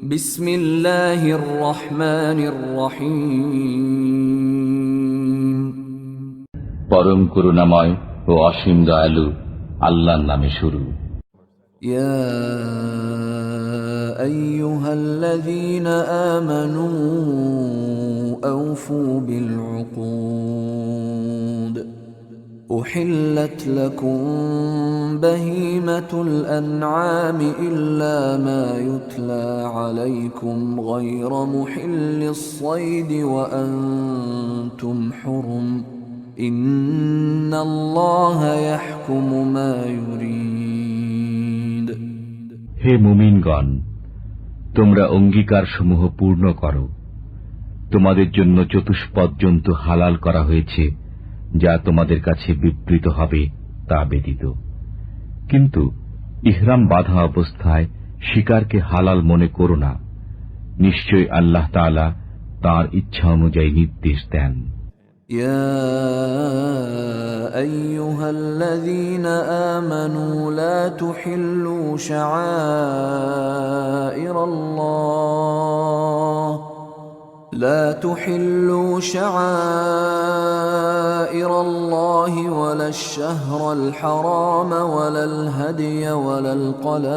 বিসমিল্লাহির রহমানির রহিম। পরম করুণাময় ও অসীম দয়ালু আল্লাহর নামে শুরু। ইয়া আইয়ুহাল্লাযীনা আমানু আওফু বিল উকুদ أحلت لكم بهيمة الأنعام إلا ما يتلى عليكم غير محل الصيد وأنتم حرم إن الله يحكم ما يريد। হে মুমিনগণ, তোমরা অঙ্গীকারসমূহ পূর্ণ করো। তোমাদের জন্য চতুষ্পদ জন্তু হালাল করা হয়েছে যা তোমাদের কাছে বিবৃত হবে তা ব্যতীত, কিন্তু ইহরাম বাঁধা অবস্থায় শিকারকে হালাল মনে করো না। নিশ্চয় আল্লাহ তাআলা তাঁর ইচ্ছা অনুযায়ী নির্দেশ দেন। ইয়া আইয়ুহাল্লাযীনা আমানু লা তুহিল্লু শাআইরাল্লাহ لا تحلوا شعائر الله ولا الشهر الحرام ولا الهدي ولا القلائد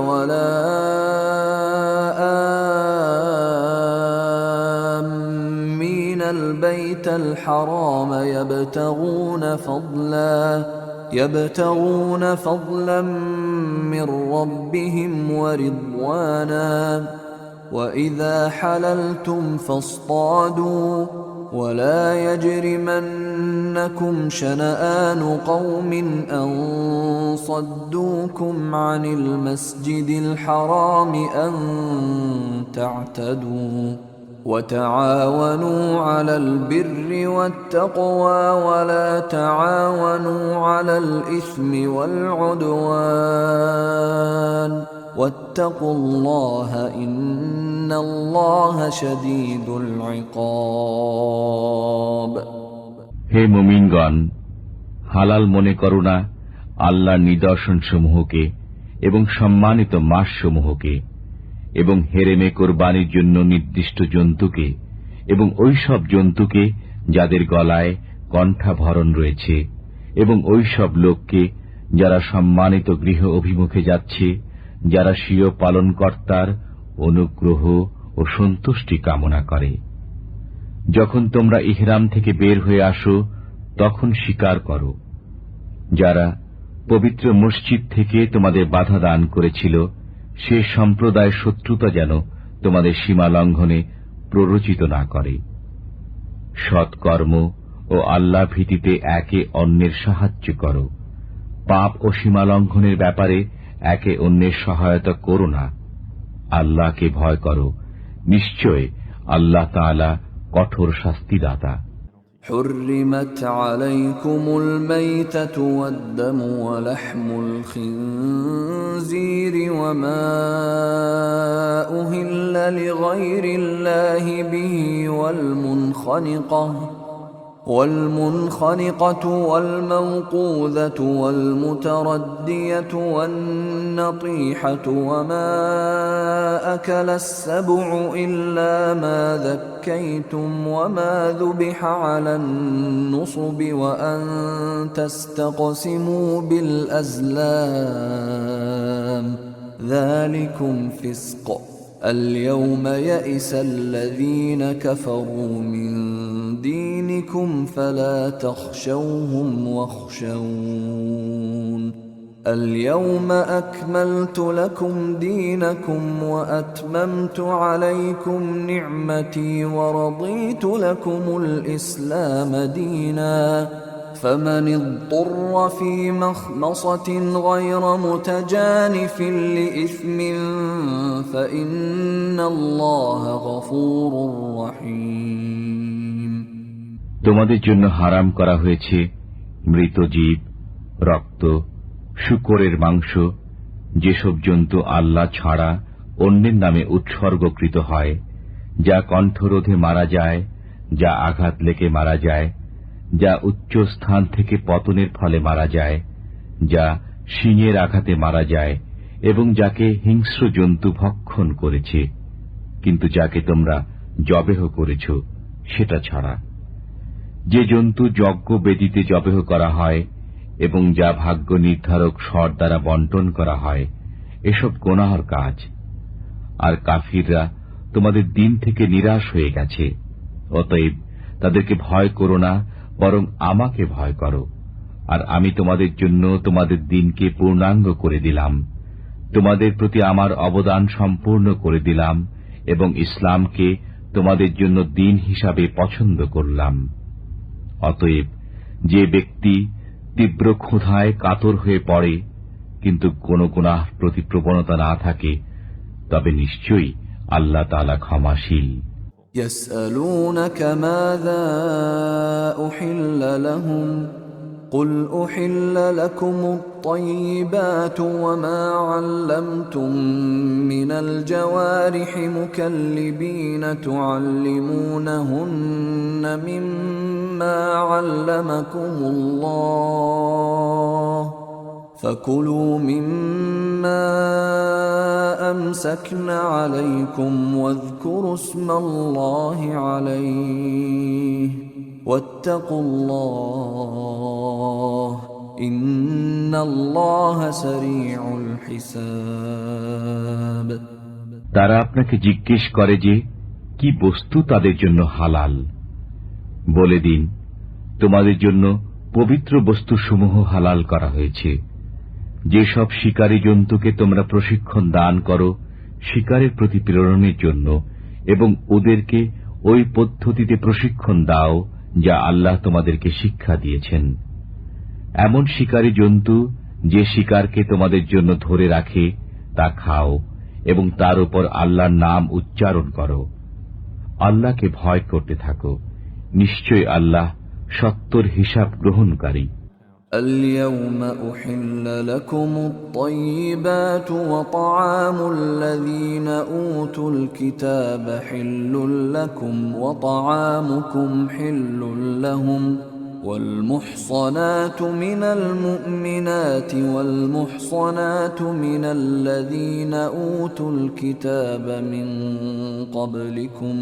ولا آمين البيت الحرام يبتغون فضلا من ربهم ورضوانا وإذا حللتم فاصطادوا ولا يجرمنكم شنآن قوم أن صدوكم عن المسجد الحرام أن تعتدوا وتعاونوا على البر والتقوى ولا تعاونوا على الإثم والعدوان واتقوا الله إن الله شديد العقاب। হে মুমিনগণ, হালাল মনে করো না আল্লাহর নিদর্শনসমূহকে এবং সম্মানিত মাসসমূহকে এবং হেরেমে কোরবানির জন্য নির্দিষ্ট জন্তুকে এবং ওই সব জন্তুকে যাদের গলায় কণ্ঠাভরণ রয়েছে এবং ওই সব লোককে যারা সম্মানিত গৃহ অভিমুখে যাচ্ছে, যারা স্বীয় পালনকর্তার অনুগ্রহ ও সন্তুষ্টি কামনা করে। যখন তোমরা ইহরাম থেকে বের হয়ে আসো তখন শিকার করো। যারা পবিত্র মসজিদ থেকে তোমাদের বাধা দান করেছিল সে সম্প্রদায় শত্রুতা যেন তোমাদের সীমা লঙ্ঘনে প্ররোচিত না করে। সৎকর্ম ও আল্লাহ ভীতিতে একে অন্যের সাহায্য করো। পাপ ও সীমা লঙ্ঘনের ব্যাপারে একে অন্যের সহায়তা করো না। আল্লাহকে ভয় করো, নিশ্চয় আল্লাহ তাআলা কঠোর শাস্তিদাতা। حرمت عليكم الميتة والدم ولحم الخنزير وما أهل لغير الله به والمنخنقة والموقوذة والمتردية والنطيحة وما أكل السبع إلا ما ذكيتم وما ذبح على النصب وأن تستقسموا بالأزلام ذلكم فسق اليوم يئس الذين كفروا من دينكم فلا تخشوهم واخشون اليوم أكملت لكم دينكم وأتممت عليكم نعمتي ورضيت لكم الإسلام دينا فمن اضطر في مخمصة غير متجانف لإثم فإن الله غفور رحيم। তোমাদের জন্য হারাম করা হয়েছে মৃত জীব, রক্ত, শূকরের মাংস, যেসব জন্তু আল্লাহ ছাড়া অন্যের নামে উৎসর্গকৃত হয়, যা কণ্ঠরোধে মারা যায়, যা আঘাত লেগে মারা যায়, যা উচ্চ স্থান থেকে পতনের ফলে মারা যায়, যা শিঙের আঘাতে মারা যায় এবং যাকে হিংস্র জন্তু ভক্ষণ করেছে, কিন্তু যাকে তোমরা জবেহ করেছ সেটা ছাড়া। যে জন্তু যজ্ঞ বেদিতে জবেহ করা হয় এবং যা ভাগ্য নির্ধারক স্বর দ্বারা বন্টন করা হয়, এসব গুনাহর কাজ। আর কাফিররা তোমাদের দিন থেকে নিরাশ হয়ে গেছে, অতএব তাদেরকে ভয় করো না, বরং আমাকে ভয় করো। আর আমি তোমাদের জন্য তোমাদের দিনকে পূর্ণাঙ্গ করে দিলাম, তোমাদের প্রতি আমার অবদান সম্পূর্ণ করে দিলাম এবং ইসলামকে তোমাদের জন্য দিন হিসাবে পছন্দ করলাম। অতএব যে ব্যক্তি তীব্র ক্ষুধায় কাতর হয়ে পড়ে কিন্তু কোন গুনাহ প্রতি প্রবণতা না থাকে, তবে নিশ্চয়ই আল্লাহ তাআলা ক্ষমাশীল। يسألونك ماذا أحل لهم قل أحل لكم الطيبات وما علمتم من الجوارح مكلبين تعلمونهن مما علمكم الله فكلوا مما أمسكن عليكم واذكروا اسم الله عليه واتقوا الله إن الله سريع الحساب। তারা আপনাকে জিজ্ঞেস করে যে কি বস্তু তাদের জন্য হালাল। বলে দিন, তোমাদের জন্য পবিত্র বস্তুসমূহ হালাল করা হয়েছে। যেসব শিকারী জন্তুকে তোমরা প্রশিক্ষণ দান করো শিকারের প্রতি প্রেরণের জন্য এবং ওদেরকে ওই পদ্ধতিতে প্রশিক্ষণ দাও যা আল্লাহ তোমাদেরকে শিক্ষা দিয়েছেন। এমন শিকারী জন্তু যে শিকারকে তোমাদের জন্য ধরে রাখে তা খাও এবং তার উপর আল্লাহর নাম উচ্চারণ করো। আল্লাহকে ভয় করতে থাকো, নিশ্চয় আল্লাহ সত্তর হিসাব গ্রহণকারী। اليوم أحل لكم الطيبات وطعام الذين أوتوا الكتاب حل لكم وطعامكم حل لهم والمحصنات من المؤمنات والمحصنات من الذين أوتوا الكتاب من قبلكم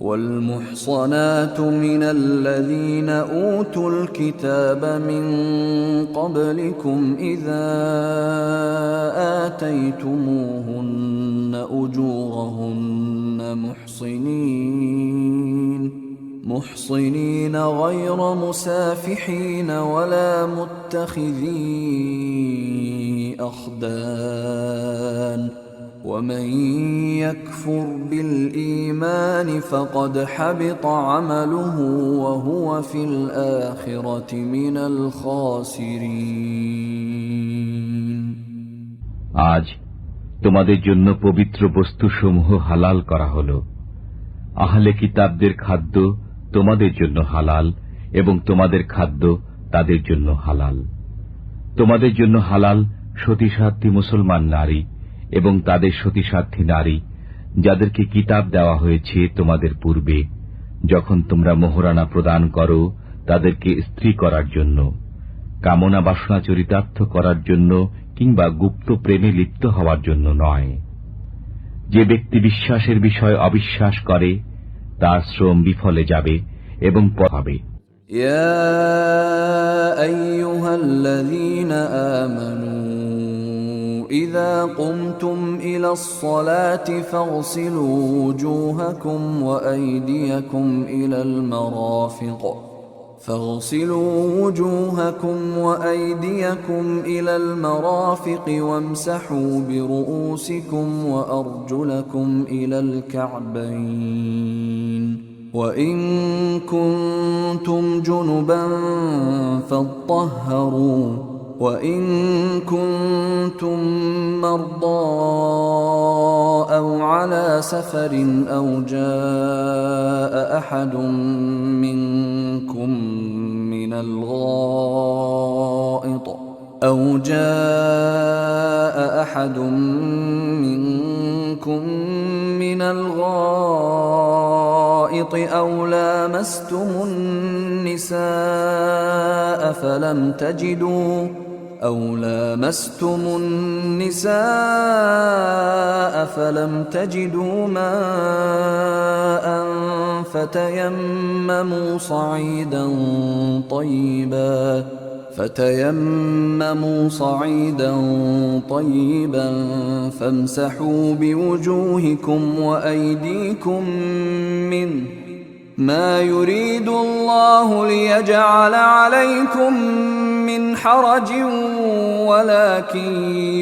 والمحصنات من الذين أوتوا الكتاب من قبلكم إذا آتيتموهن أجورهن محصنين غير مسافحين ولا متخذي أخدان ومن يكفر بالإيمان فقد حبط عمله وهو في الآخرة من الخاسرين। আজ তোমাদের জন্য পবিত্র বস্তুসমূহ হালাল করা হল। আহলে কিতাবদের খাদ্য তোমাদের জন্য হালাল এবং তোমাদের খাদ্য তাদের জন্য হালাল। তোমাদের জন্য হালাল সতীসাধ্বী মুসলমান নারী এবং তাদের সতীসাধ্বী নারী যাদেরকে কিতাব দেওয়া হয়েছে তোমাদের পূর্বে, যখন তোমরা মোহরানা প্রদান করো তাদেরকে স্ত্রী করার জন্য, কামনা বাসনা চরিতার্থ করার জন্য কিংবা গুপ্ত প্রেমে লিপ্ত হওয়ার জন্য নয়। যে ব্যক্তি বিশ্বাসের বিষয় অবিশ্বাস করে তার শ্রম বিফলে যাবে এবং পাবে। ইয়া আইয়ুহাল্লাযীনা আমানু إذا قمتم إلى الصلاة فاغسلوا وجوهكم وأيديكم إلى المرافق وامسحوا برؤوسكم وأرجلكم إلى الكعبين وإن كنتم جنبا فاطهروا وإن كنتم مرضى أو على سفر أو جاء أحد منكم من الغائط الغائط أو لامستم النساء فلم تجدوا ماء فتيمموا صعيدا طيبا فامسحوا بوجوهكم وأيديكم منه ما يريد الله ليجعل عليكم من حرج ولكن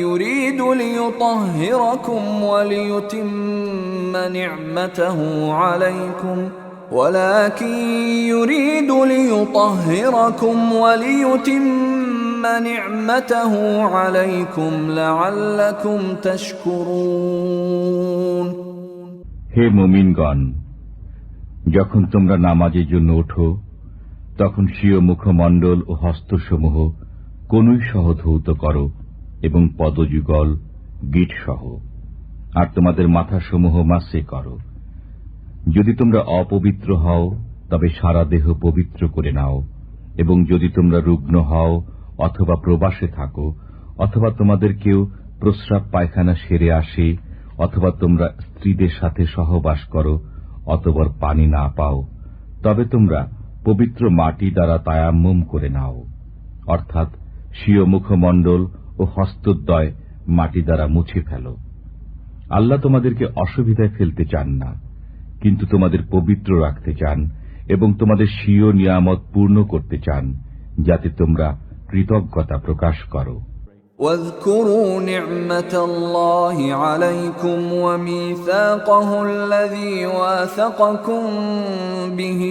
يريد ليطهركم وليتم نعمته عليكم لعلكم تشكرون হে মুমিনগণ, যখন তোমরা নামাজের জন্য ওঠো তখন স্বীয় মুখমণ্ডল ও হস্তসমূহ কনুই সহ ধৌত করো এবং পদযুগল গিট সহ, আর তোমাদের মাথাসমূহ মাসে করো। যদি তোমরা অপবিত্র হও তবে সারা দেহ পবিত্র করে নাও, এবং যদি তোমরা রুগ্ন হও অথবা প্রবাসে থাকো, অথবা তোমাদের কেউ প্রস্রাব পায়খানা সেরে আসে, অথবা তোমরা স্ত্রীদের সাথে সহবাস করো, অতঃপর পানি না পাও, তবে তোমরা পবিত্র মাটি দ্বারা তায়াম্মুম করে নাও, অর্থাৎ স্বীয় মুখমণ্ডল ও হস্তদ্বয় মাটি দ্বারা মুছে ফেলো। আল্লাহ তোমাদেরকে অসুবিধায় ফেলতে চান না, কিন্তু তোমাদের পবিত্র রাখতে চান এবং তোমাদের স্বীয় নিয়ামত পূর্ণ করতে চান, যাতে তোমরা কৃতজ্ঞতা প্রকাশ করো। واذكروا نعمة الله عليكم وميثاقه الذي واثقكم به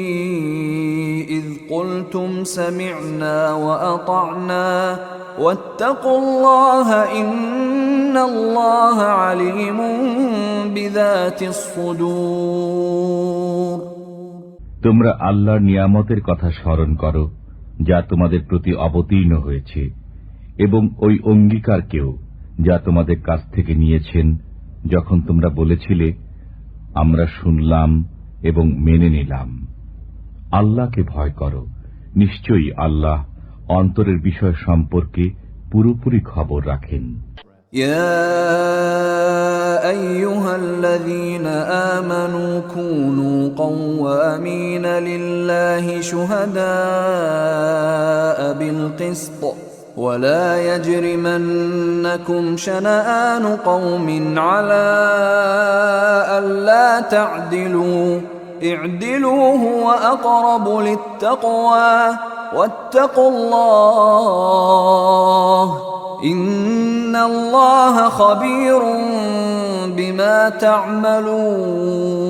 إذ قلتم سمعنا وأطعنا واتقوا الله إن الله عليم بذات الصدور তোমরা আল্লাহর নিয়ামতের কথা স্মরণ করো যা তোমাদের প্রতি অবতীর্ণ হয়েছে, এবং ওই অঙ্গীকারকেও যা তোমাদের কাছ থেকে নিয়েছেন, যখন তোমরা বলেছিলে আমরা শুনলাম এবং মেনে নিলাম। আল্লাহকে ভয় করো, নিশ্চয়ই আল্লাহ অন্তরের বিষয় সম্পর্কে পুরোপুরি খবর রাখেন। يا أيها الذين آمنوا كونوا قوامين لله شهداء بالقسط ولا يجرمنكم شنآن قوم على ألا تعدلوا اعدلوا هو أقرب للتقوى واتقوا الله إن الله خبير بما تعملون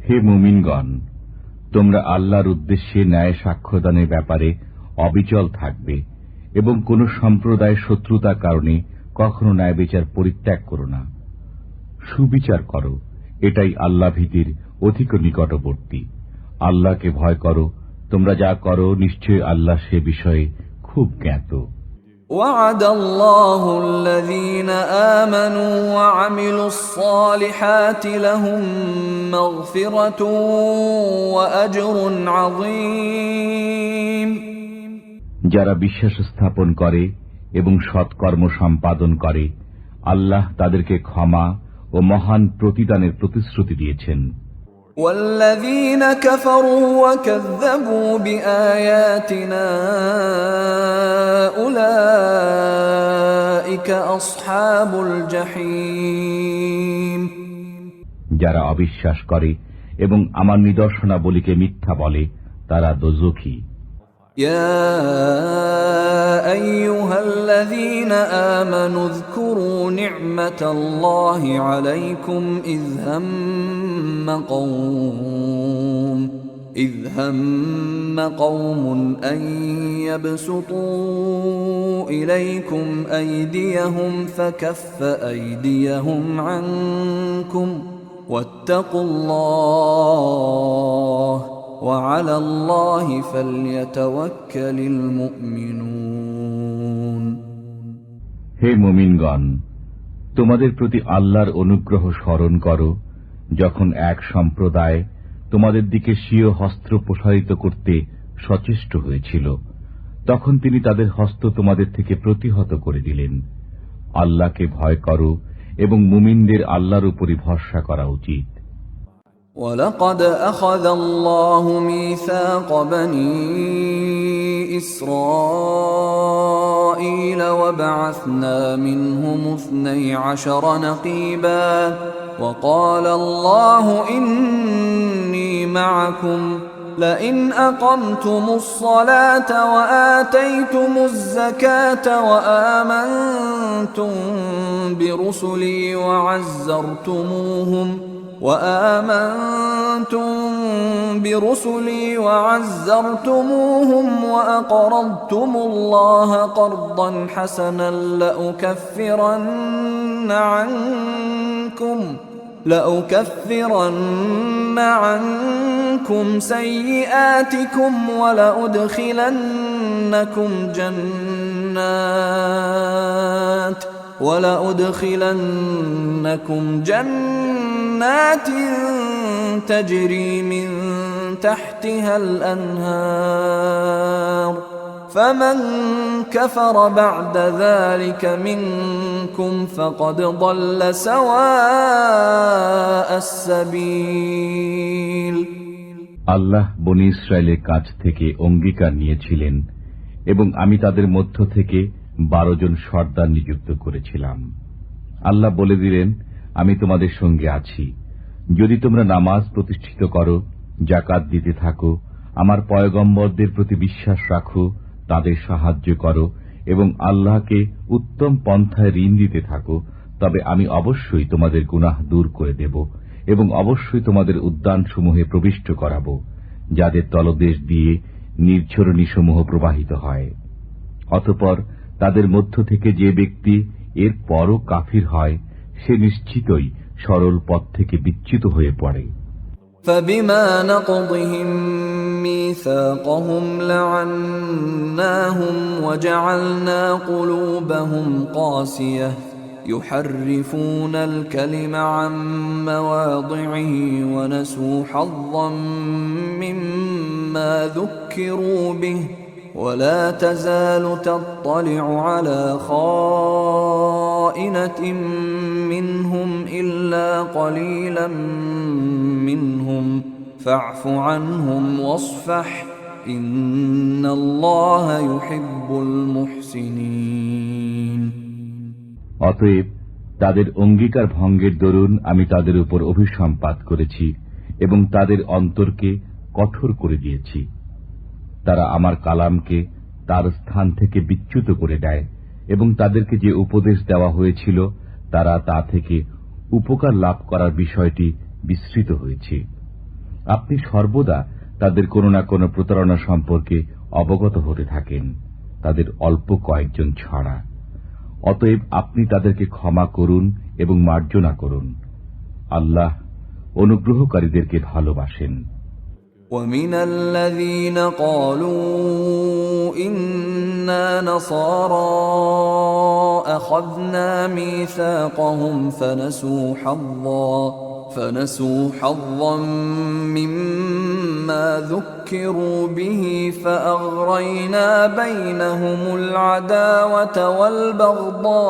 হে মুমিনগণ, তোমরা আল্লাহর উদ্দেশ্যে ন্যায় সাক্ষ্যদানের ব্যাপারে অবিচল থাকবে এবং কোন সম্প্রদায়ের শত্রুতার কারণে কখনো ন্যায় বিচার পরিত্যাগ করো না। সুবিচার করো, এটাই আল্লাহ ভীতির অধিক নিকটবর্তী। আল্লাহকে ভয় করো, তোমরা যা করো নিশ্চয় আল্লাহ সে বিষয়ে খুব জ্ঞাত। وعد الله الذين آمنوا وعملوا الصالحات لهم مغفرة وأجر عظيم যারা বিশ্বাস স্থাপন করে এবং সৎকর্ম সম্পাদন করে, আল্লাহ তাদেরকে ক্ষমা ও মহান প্রতিদানের প্রতিশ্রুতি দিয়েছেন। والذين كفروا وكذبوا بآياتنا أولئك أصحاب الجحيم যারা অবিশ্বাস করে এবং আমার নিদর্শনাবলীকে মিথ্যা বলে, তারা দোজখী। يا أيها الذين آمنوا اذكروا نعمة الله عليكم إذ هم قوم أن يبسطوا إليكم أيديهم فكف أيديهم عنكم واتقوا الله وعلى الله فليتوكل المؤمنون হে মুমিনগণ, তোমাদের প্রতি আল্লাহর অনুগ্রহ স্মরণ করো, যখন এক সম্প্রদায় তোমাদের দিকে স্বীয় হস্ত প্রসারিত করতে সচেষ্ট হয়েছিল, তখন তিনি তাদের হস্ত তোমাদের থেকে প্রতিহত করে দিলেন। আল্লাহকে ভয় করো এবং মুমিনদের আল্লাহর উপরই ভরসা করা উচিত। وَلَقَدْ أَخَذَ اللَّهُ مِيثَاقَ بَنِي إِسْرَائِيلَ وَبَعَثْنَا مِنْهُمُ 12 نَقِيبًا وَقَالَ اللَّهُ إِنِّي مَعَكُمْ لَئِنْ أَقَمْتُمُ الصَّلَاةَ وَآتَيْتُمُ الزَّكَاةَ وَآمَنْتُمْ برسلي وعزرتموهم وأقرضتم الله قرضا حسنا لأكفرن عنكم سيئاتكم ولأدخلنكم جنات تجري من تحتها الأنهار فمن كفر بعد ذلك منكم فقد ضل سواء السبيل। আল্লাহ বনী ইসরায়েলের কাছ থেকে অঙ্গীকার নিয়েছিলেন এবং আমি তাদের মধ্য থেকে 12 জন সর্দার নিযুক্ত করেছিলাম। আল্লাহ বলে দিলেন, আমি তোমাদের সঙ্গে আছি। যদি তোমরা নামাজ প্রতিষ্ঠিত করো, যাকাত দিতে থাকো, আমার পয়গম্বরদের প্রতি বিশ্বাস রাখো, তাদের সাহায্য করো এবং আল্লাহকে উত্তম পন্থায় ঋণ দিতে থাকো, তবে আমি অবশ্যই তোমাদের গুনাহ দূর করে দেব এবং অবশ্যই তোমাদের উদ্যানসমূহে প্রবিষ্ট করাব, যাদের তলদেশ দিয়ে নির্ঝরণীসমূহ প্রবাহিত হয়। অতঃপর তাদের মধ্য থেকে যে ব্যক্তি এর পরও কাফির হয়, সে নিশ্চিতই সরল পথ থেকে বিচ্যুত হয়ে পড়ে। فبما نقضهم ميثاقهم لعناهم وجعلنا قلوبهم قاسية يحرفون الكلم عن مواضعه ونسوا حظا مما ذكروا به ولا تزال تطلع على خائنة منهم إلا قليلا منهم فاعف عنهم واصفح إن الله يحب المحسنين। অতএব তাদের অঙ্গীকার ভঙ্গের দরুন আমি তাদের উপর অভিসম্পাত করেছি এবং তাদের অন্তরকে কঠোর করে দিয়েছি। তারা আমার কালামকে তার স্থান থেকে বিচ্যুত করে দেয় এবং তাদেরকে যে উপদেশ দেওয়া হয়েছিল তারা তা থেকে উপকার লাভ করার বিষয়টি বিস্মৃত হয়েছে। আপনি সর্বদা তাদের কোনো না কোনো প্রতারণা সম্পর্কে অবগত হতে থাকেন, তাদের অল্প কয়েকজন ছাড়া। অতএব আপনি তাদেরকে ক্ষমা করুন এবং মার্জনা করুন। আল্লাহ অনুগ্রহকারীদেরকে ভালোবাসেন। ومن الذين قالوا إنا نصارى أخذنا ميثاقهم فنسوا حظا مما ذكروا به فأغرينا بينهم العداوة والبغضاء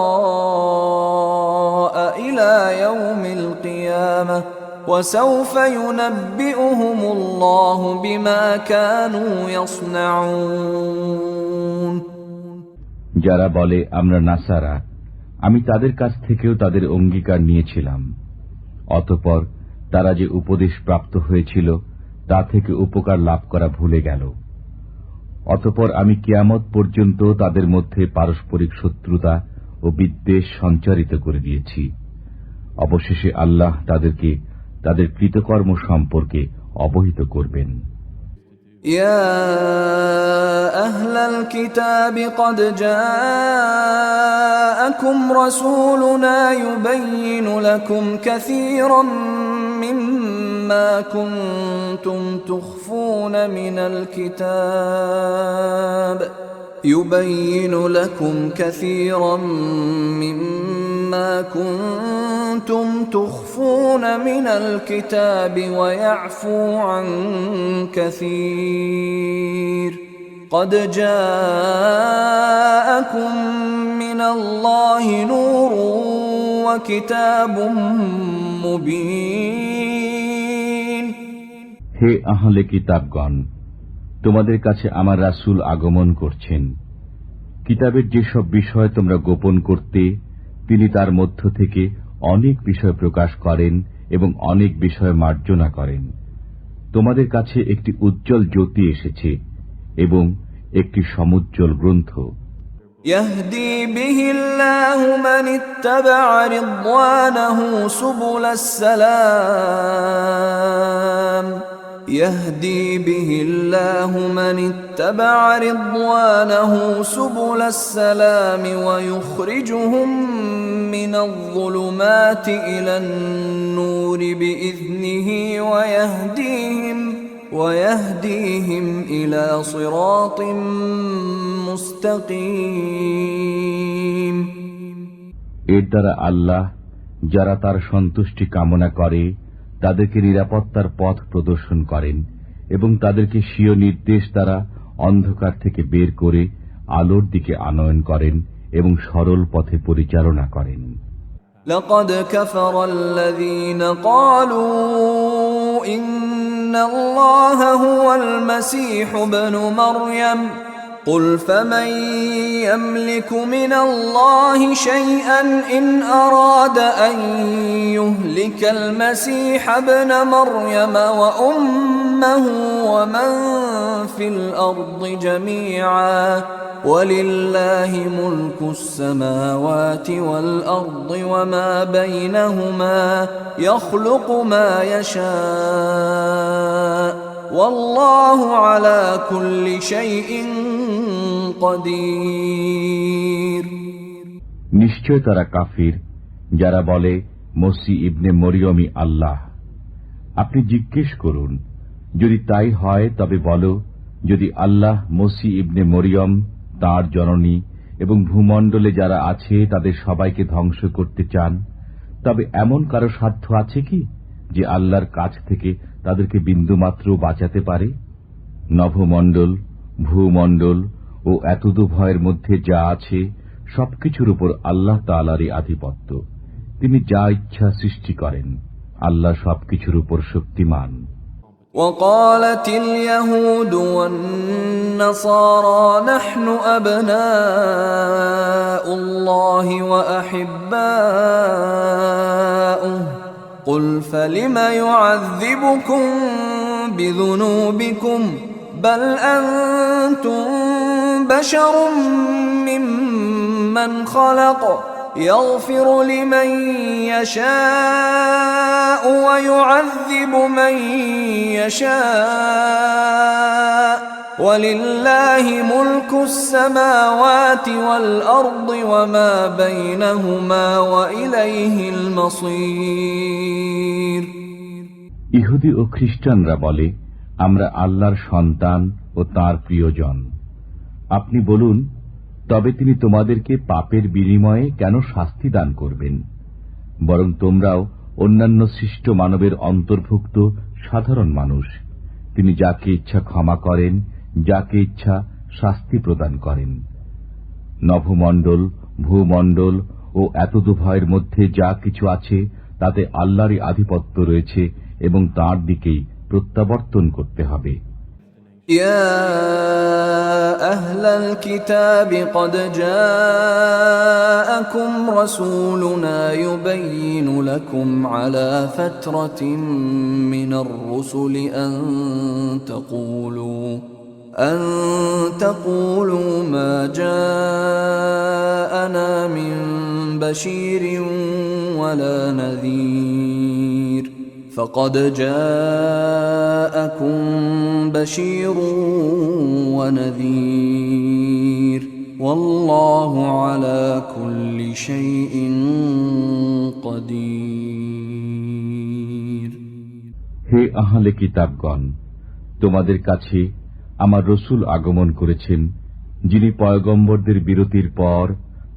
إلى يوم القيامة وسوف ينبئهم الله بما كانوا يصنعون। যারা বলে আমরা নাসারা, আমি তাদের কাছ থেকেও তাদের অঙ্গীকার নিয়েছিলাম। অতঃপর তারা যে উপদেশ প্রাপ্ত হয়েছিল তা থেকে উপকার লাভ করা ভুলে গেল। অতঃপর আমি কিয়ামত পর্যন্ত তাদের মধ্যে পারস্পরিক শত্রুতা ও বিদ্বেষ সঞ্চারিত করে দিয়েছি। অবশেষে আল্লাহ তাদেরকে তাদের কৃতকর্ম সম্পর্কে অবহিত করবেন। يا أهل الكتاب قد جاءكم رسولنا يبين لكم كثيرا مما كنتم تخفون من الكتاب ما كنتم تخفون من الكتاب ويعفو عن كثير قد جاءكم من الله نور وكتاب مبين হে আহলে কিতাবগণ, তোমাদের কাছে আমার রাসূল আগমন করছেন। কিতাবের যেসব বিষয় তোমরা গোপন করতে, তিনি তার মধ্য থেকে অনেক বিষয় প্রকাশ করেন এবং অনেক বিষয় মার্জনা করেন। তোমাদের কাছে একটি উজ্জ্বল জ্যোতি এসেছে এবং একটি সমুজ্জ্বল গ্রন্থ। يهدي به الله من اتبع رضوانه سبل السلام يهدي به الله من اتبع رضوانه سبل السلام ويخرجهم من الظلمات إلى النور بإذنه ويهديهم إلى صراط মুস্তাকিম। এর দ্বারা আল্লাহ যারা তার সন্তুষ্টি কামনা করে তাদেরকে নিরাপত্তার পথ প্রদর্শন করেন এবং তাদেরকে স্বীয় নির্দেশ দ্বারা অন্ধকার থেকে বের করে আলোর দিকে আনয়ন করেন এবং সরল পথে পরিচালনা করেন। লাকাদ কাফারাল্লাযীনা ক্বালু ইন্নাল্লাহা হুয়াল মাসীহু ইবনু মারইয়াম قل فمن يملك من الله شيئا إن أراد أن يهلك المسيح ابن مريم وأمه ومن في الأرض جميعا ولله ملك السماوات والأرض وما بينهما يخلق ما يشاء والله على كل شيء قدير। নিশ্চয় তারা কাফির যারা বলে মসিহ ইবনে মরিয়মই আল্লাহ। আপনি জিজ্ঞেস করুন, যদি তাই হয় তবে বলো, যদি আল্লাহ মসিহ ইবনে মরিয়ম, তাঁর জননী এবং ভূমণ্ডলে যারা আছে তাদের সবাইকে ধ্বংস করতে চান, তবে এমন কারো সাধ্য আছে কি যে আল্লাহর কাছ থেকে তাদেরকে বিন্দুমাত্র বাঁচাতে পারে? নভমণ্ডল, ভূমণ্ডল ও এতদুভয়ের মধ্যে যা আছে সবকিছুর উপর আল্লাহ তাআলারই আধিপত্য। তিনি যা ইচ্ছা সৃষ্টি করেন। আল্লাহ সবকিছুর উপর শক্তিমান। وقالت اليهود والنصارى نحن أبناء الله وأحباؤه قل فلم يعذبكم بذنوبكم بل أنتم بشر ممن خلق يغفر لمن يشاء ويعذب من يشاء ولله ملك السماوات والأرض وما بينهما وإليه المصير। ইহুদি ও খ্রিস্টানরা বলে, আমরা আল্লাহর সন্তান ও তাঁর প্রিয়জন। আপনি বলুন, তবে তিনি তোমাদেরকে পাপের বিনিময়ে কেন শাস্তি দান করবেন? বরং তোমরাও অন্যান্য সৃষ্ট মানবের অন্তর্ভুক্ত সাধারণ মানুষ। তিনি যাকে ইচ্ছা ক্ষমা করেন, যাকে ইচ্ছা শাস্তি প্রদান করেন। নভমণ্ডল, ভূমণ্ডল ও এতদুভয়ের মধ্যে যা কিছু আছে তাতে আল্লাহরই আধিপত্য রয়েছে এবং তাঁর দিকেই প্রত্যাবর্তন করতে হবে। يا أهل الكتاب قد جاءكم رسولنا يبين لكم على فترة من الرسل أن تقولوا ما جاءنا من بشير ولا نذير فقد جاءكم بشير ونذير والله على كل شيء قدير। হে আহলে কিতাবগণ, তোমাদের কাছে আমার রসুল আগমন করেছেন, যিনি পয়গম্বরদের বিরতির পর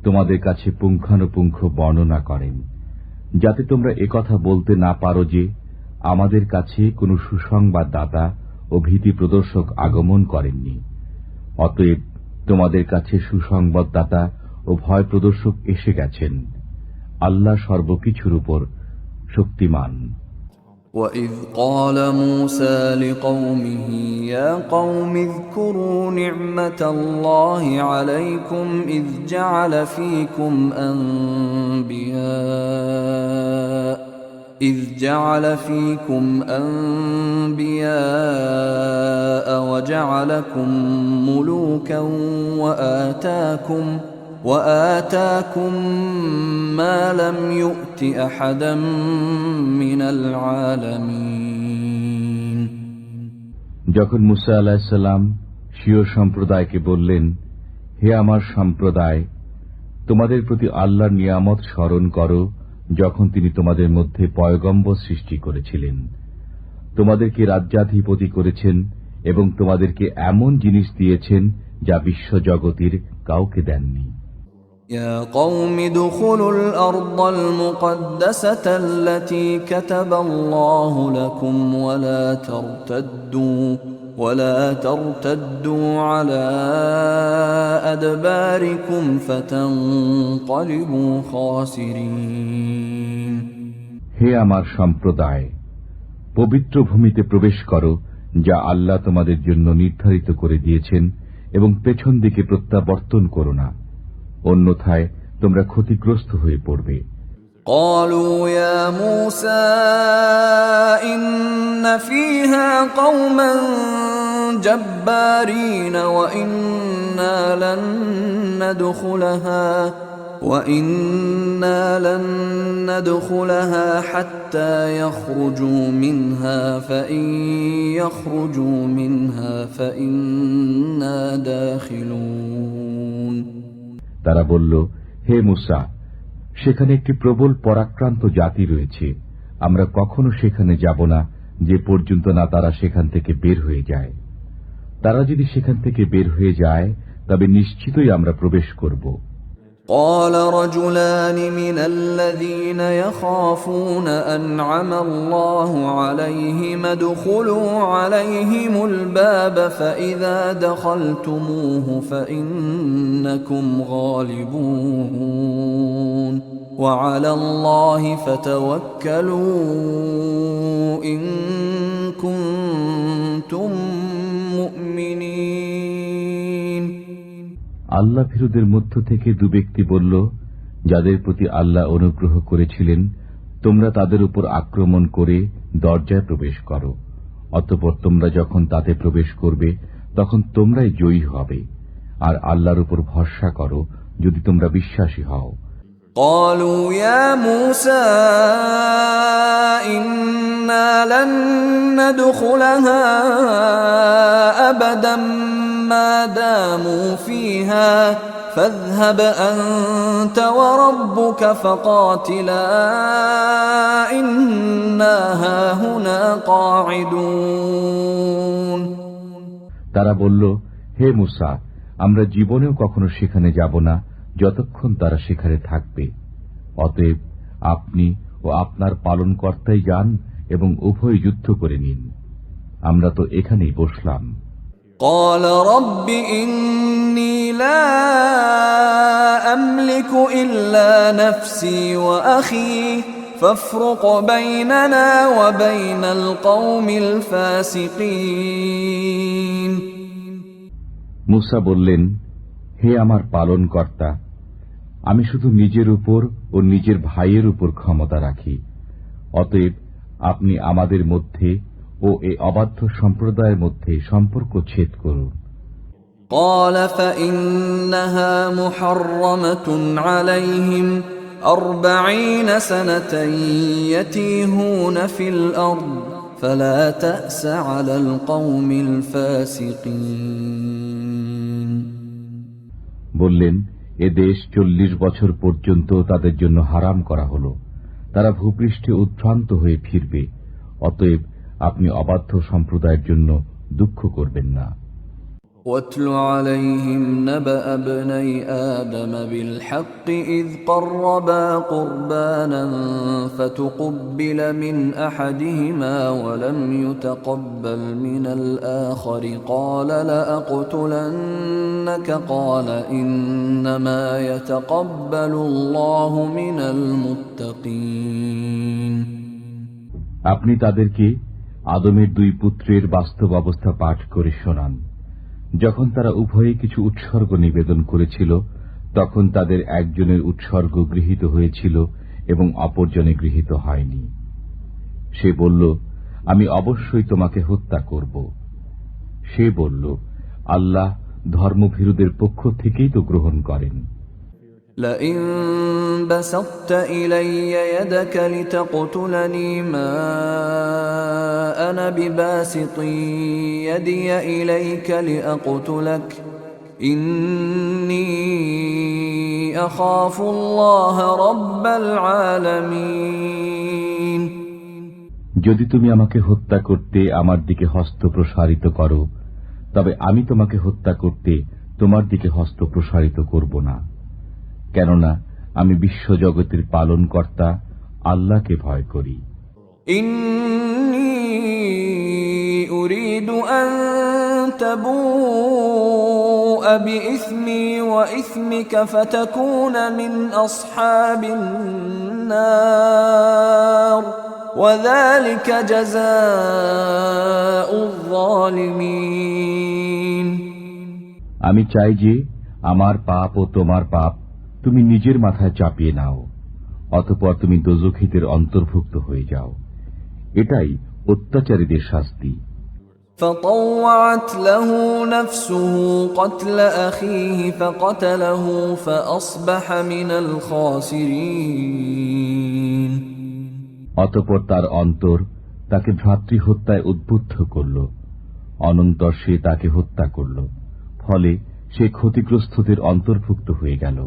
তোমাদের কাছে পুঙ্খানুপুঙ্খ বর্ণনা করেন, যাতে তোমরা একথা বলতে না পারো যে আমাদের কাছে কোনো সুসংবাদদাতা ও ভীতি প্রদর্শক আগমন করেননি। অতএব তোমাদের কাছে সুসংবাদদাতা ও ভয় প্রদর্শক এসে গেছেন। আল্লাহ সর্বকিছুর উপর শক্তিমান। وَإِذْ قَالَ مُوسَى لِقَوْمِهِ يَا قَوْمِ اذْكُرُوا نِعْمَةَ اللَّهِ عَلَيْكُمْ إِذْ جَعَلَ فِيكُمْ أَنْبِيَاءَ وَجَعَلَكُمْ مُلُوكًا وآتاكم ما لم يؤت أحدا من العالمين। যখন মুসা আলাইহিস সালাম স্বীয় সম্প্রদায়কে বললেন, হে আমার সম্প্রদায়, তোমাদের প্রতি আল্লাহর নিয়ামত স্মরণ করো যখন তিনি তোমাদের মধ্যে পয়গম্বর সৃষ্টি করেছিলেন, তোমাদেরকে রাজ্যাধিপতি করেছেন এবং তোমাদেরকে এমন জিনিস দিয়েছেন যা বিশ্বজগতের কাউকে দেননি। يا قوم ادخلوا الأرض المقدسة التي كتب الله لكم ولا ترتدوا على أدباركم فتنقلبوا خاسرين। হে আমার সম্প্রদায়, পবিত্র ভূমিতে প্রবেশ করো যা আল্লাহ তোমাদের জন্য নির্ধারিত করে দিয়েছেন এবং পেছন দিকে প্রত্যাবর্তন করো না, অন্যথায় তোমরা ক্ষতিগ্রস্ত হয়ে পড়বে। قالوا يا موسى إن فيها قوما جبارين وإنا لن ندخلها حتى يخرجوا منها فإن يخرجوا منها فإنا داخلون। তারা বলল, হে মুসা, সেখানে একটি প্রবল পরাক্রান্ত জাতি রয়েছে, আমরা কখনো সেখানে যাব না যে পর্যন্ত না তারা সেখান থেকে বের হয়ে যায়। তারা যদি সেখান থেকে বের হয়ে যায় তবে নিশ্চিতই আমরা প্রবেশ করব। قال رجلان من الذين يخافون أنعم الله عليهم ادخلوا عليهم الباب فإذا دخلتموه فإنكم غالبون وعلى الله فتوكلوا إن كنتم مؤمنين। আল্লাহ ভীরুদের মধ্য থেকে দু ব্যক্তি বলল, যাদের প্রতি আল্লাহ অনুগ্রহ করেছিলেন, তোমরা তাদের উপর আক্রমণ করে দরজায় প্রবেশ করো, অতঃপর তোমরা যখন তাতে প্রবেশ করবে তখন তোমরাই জয়ী হবে, আর আল্লাহর উপর ভরসা করো যদি তোমরা বিশ্বাসী হও। قالوا يا موسى إنا لن ندخلها أبدا ما داموا فيها فاذهب أنت وربك فقاتلا إنا هاهنا قاعدون। তারা বলল, হে মুসা, আমরা জীবনেও কখনো সেখানে যাব না যতক্ষণ তারা সেখানে থাকবে, অতএব আপনি ও আপনার পালনকর্তাই যান এবং উভয় যুদ্ধ করে নিন, আমরা তো এখানেই বসলাম। قال رب إني لا أملك إلا نفسي وأخي فافرق بيننا وبين القوم الفاسقين। মুসা বললেন, হে আমার পালনকর্তা, আমি শুধু নিজের উপর ও নিজের ভাইয়ের উপর ক্ষমতা রাখি, অতএব আপনি আমাদের মধ্যে ও এ অবাধ্য সম্প্রদায়ের মধ্যে সম্পর্ক ছেদ করুন। قال فإنها محرمة عليهم 40 سنة يتيهون في الأرض فلا تأس على القوم الفاسقين। বললেন, এ দেশ 40 বছর পর্যন্ত তাদের জন্য হারাম করা হল, তারা ভূপৃষ্ঠে উদ্ভ্রান্ত হয়ে ফিরবে, অতএব আপনি অবাধ্য সম্প্রদায়ের জন্য দুঃখ করবেন না। واتل عليهم نبأ ابني آدم بالحق إذ قربا قربانا فتقبل من أحدهما ولم يتقبل من الآخر قال لأقتلنك قال إنما يتقبل الله من المتقين। আপনি তাদেরকে আদমের দুই পুত্রের বাস্তব অবস্থা পাঠ করে শোনান। যখন তারা উভয়ে কিছু উৎসর্গ নিবেদন করেছিল তখন তাদের একজনের উৎসর্গ গৃহীত হয়েছিল এবং অপরজনে গৃহীত হয়নি। সে বলল, আমি অবশ্যই তোমাকে হত্যা করব। সে বলল, আল্লাহ ধর্মভীরুদের পক্ষ থেকেই তো গ্রহণ করেন। لئن بسطت إلي يدك لتقتلني ما أنا بباسط يدي إليك لأقتلك إني أخاف الله رب العالمين। যদি তুমি আমাকে হত্যা করতে আমার দিকে হস্ত প্রসারিত করো তবে আমি তোমাকে হত্যা করতে তোমার দিকে হস্ত প্রসারিত করব না, কেননা আমি বিশ্বজগতের পালনকর্তা আল্লাহকে ভয় করি। ইন্নী উরিদু আন তাবুআ বিইসমি ওয়া ইসমিকা ফাতাকুনা মিন আসহাবিন নার ওয়া যালিকা জাযাউয যালিমিন। আমি চাই যে আমার পাপ ও তোমার পাপ তুমি নিজের মাথায় চাপিয়ে নাও, অতঃপর তুমি দোজখীদের অন্তর্ভুক্ত হয়ে যাও। এটাই অত্যাচারীদের শাস্তি। فطوعت له نفسه قتل أخيه فقتله فأصبح من الخاسرين। অতঃপর তার অন্তর তাকে ভ্রাতৃহত্যায় উদ্বুদ্ধ করল, অনন্তর সে তাকে হত্যা করল, ফলে সে ক্ষতিগ্রস্তদের অন্তর্ভুক্ত হয়ে গেল।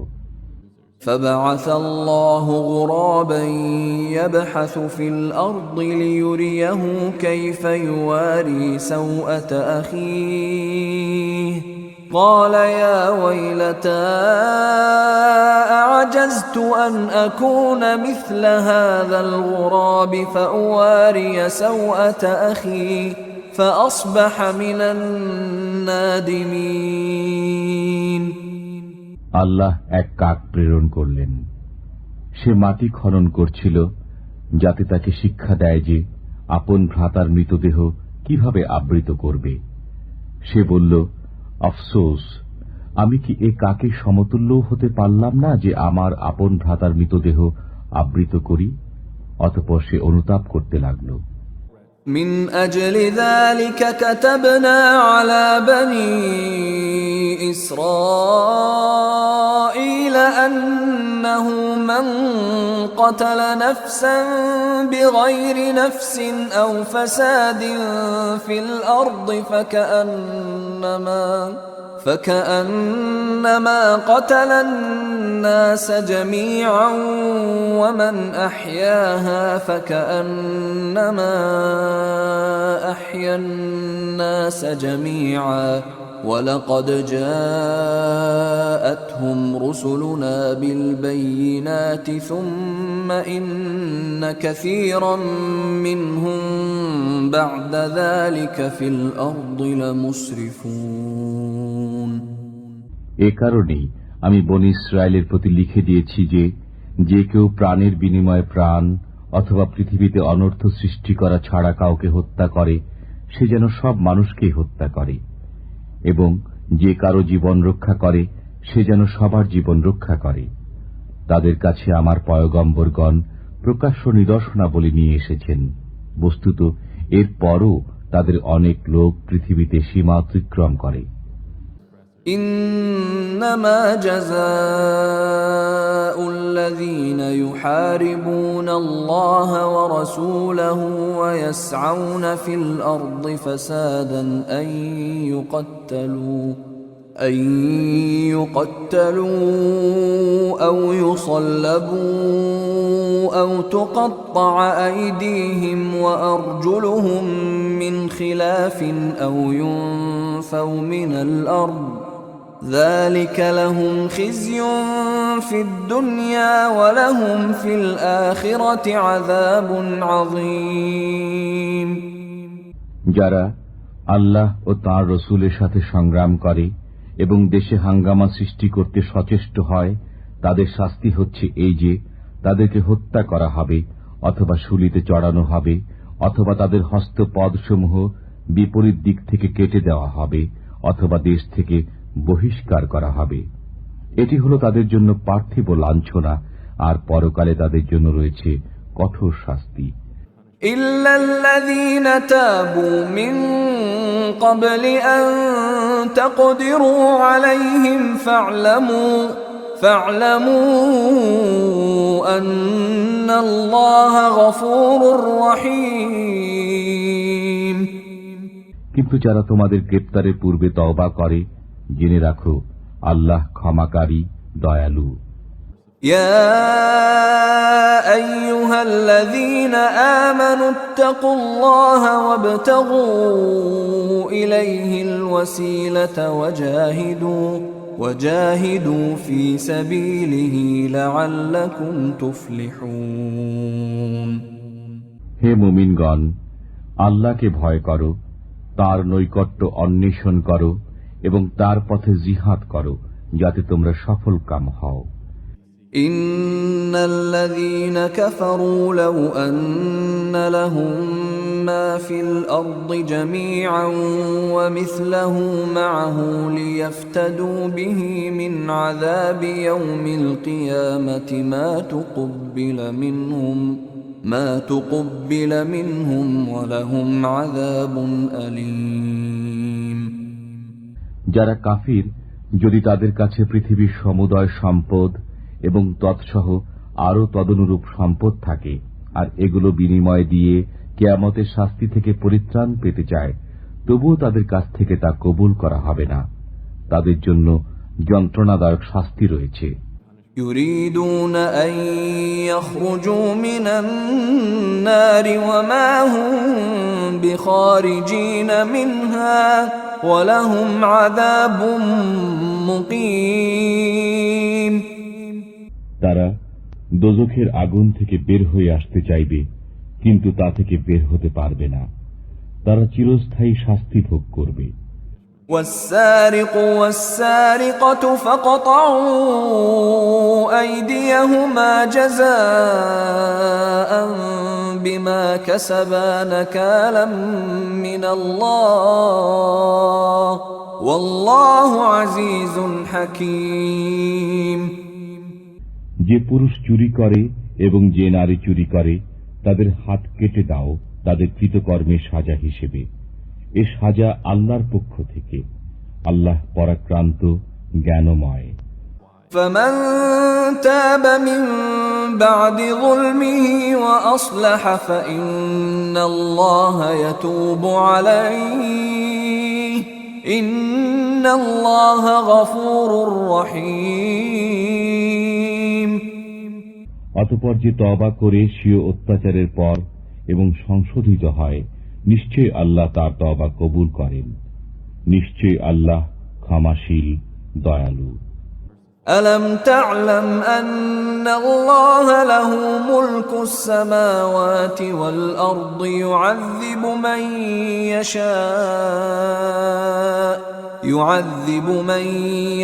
فبعث الله غرابا يبحث في الأرض ليريه كيف يواري سوءة أخيه قال يا ويلتى أعجزت أن أكون مثل هذا الغراب فأواري سوءة أخي فأصبح من النادمين। আল্লাহ এক কাক প্রেরণ করলেন। সে মাটি খনন করছিল যাতে তাকে শিক্ষা দেয় যে আপন ভ্রাতার মৃতদেহ কিভাবে আবৃত করবে। সে বলল, আফসোস, আমি কি এ কাকের সমতুল্য হতে পারলাম না যে আমার আপন ভ্রাতার মৃতদেহ আবৃত করি। অতঃপর সে অনুতাপ করতে লাগল। من أجل ذلك كتبنا على بني إسرائيل أنه من قتل نفسا بغير نفس أو فساد في الأرض فكأنما قتل الناس جميعا ومن أحياها فكأنما أحيا الناس جميعا ولقد جاءتهم رسلنا بالبينات ثم إن كثيرا منهم بعد ذلك في الأرض لمسرفون। এ কারণেই আমি বনী ইসরায়েলের প্রতি লিখে দিয়েছি যে যে কেউ প্রাণের বিনিময়ে প্রাণ অথবা পৃথিবীতে অনর্থ সৃষ্টি করা ছাড়া কাউকে হত্যা করে সে যেন সব মানুষকেই হত্যা করে, এবং যে কারো জীবন রক্ষা করে সে যেন সবার জীবন রক্ষা করে। তাদের কাছে আমার পয়গম্বরগণ প্রকাশ্য নিদর্শনাবলী নিয়ে এসেছেন, বস্তুত এর পরও তাদের অনেক লোক পৃথিবীতে সীমা অতিক্রম করে। إنما جزاء الذين يحاربون الله ورسوله ويسعون في الأرض فسادا أن يقتلوا أو يصلبوا أو تقطع أيديهم وأرجلهم من خلاف أو ينفوا ينفوا من الأرض ذلك لهم خزي في الدنيا ولهم في الآخرة عذاب عظيم যারা আল্লাহ ও তাঁর রসূলের সাথে সংগ্রাম করে এবং দেশে হাঙ্গামা সৃষ্টি করতে সচেষ্ট হয়, তাদের শাস্তি হচ্ছে এই যে তাদেরকে হত্যা করা হবে, অথবা শুলিতে চড়ানো হবে, অথবা তাদের হস্তপদসমূহ বিপরীত দিক থেকে কেটে দেওয়া হবে, অথবা দেশ থেকে বহিষ্কার করা হবে। এটি হলো তাদের জন্য পার্থিব লাঞ্ছনা, আর পরকালে তাদের জন্য রয়েছে কঠোর শাস্তি। إلا الذين تابوا من قبل أن تقدروا عليهم فاعلموا أن الله غفور رحيم কিন্তু যারা তোমাদের গ্রেপ্তারের পূর্বে তওবা করে, জেনে রাখো আল্লাহ ক্ষমাকারী, দয়ালু। يا أيها الذين آمنوا اتقوا الله وابتغوا إليه الوسيلة وجاهدوا في سبيله لعلكم تفلحون হে মুমিনগণ, আল্লাহকে ভয় করো, তার নৈকট্য অন্বেষণ করো এবং তার পথে জিহাদ করো, যাতে তোমরা সফল কাম হও। إن الذين كفروا لو أن لهم ما في الأرض جميعا ومثله معه ليفتدوا به من عذاب يوم القيامة ما تقبل منهم ولهم عذاب أليم যারা কাফির, যদি তাদের কাছে পৃথিবীর সমুদয় সম্পদ এবং তৎসহ আরো তদনুরূপ সম্পদ থাকে, আর এগুলো বিনিময় দিয়ে কিয়ামতের শাস্তি থেকে পরিত্রাণ পেতে চায়, তবুও তাদের কাছ থেকে তা কবুল করা হবে না। তাদের জন্য যন্ত্রণাদায়ক শাস্তি রয়েছে। يريدون أن يخرجوا من النار وما هم بخارجين منها ولهم عذاب مقيم তারা দোজখের আগুন থেকে বের হয়ে আসতে চাইবে, কিন্তু তা থেকে বের হতে পারবে না। তারা চিরস্থায়ী শাস্তি ভোগ করবে। والسارق والسارقة فاقطعوا أيديهما جزاء بما كسبا نكالا من الله والله عزيز حكيم যে পুরুষ চুরি করে এবং যে নারী চুরি করে, তাদের হাত কেটে দাও তাদের কৃতকর্মের সাজা হিসেবে। এ সাজা আল্লাহর পক্ষ থেকে। আল্লাহ পরাক্রান্ত, জ্ঞানময়। فمن تاب من بعد ظلمه وأصلح فإن الله يتوب عليه إن الله غفور رحيم অতঃপর যে তওবা করে স্বীয় অত্যাচারের পর এবং সংশোধিত হয়, নিশ্চয় আল্লাহ তার তওবা কবুল করেন। নিশ্চয় আল্লাহ ক্ষমাশীল, দয়ালু। ألم تعلم أن الله له ملك السماوات والأرض يعذب من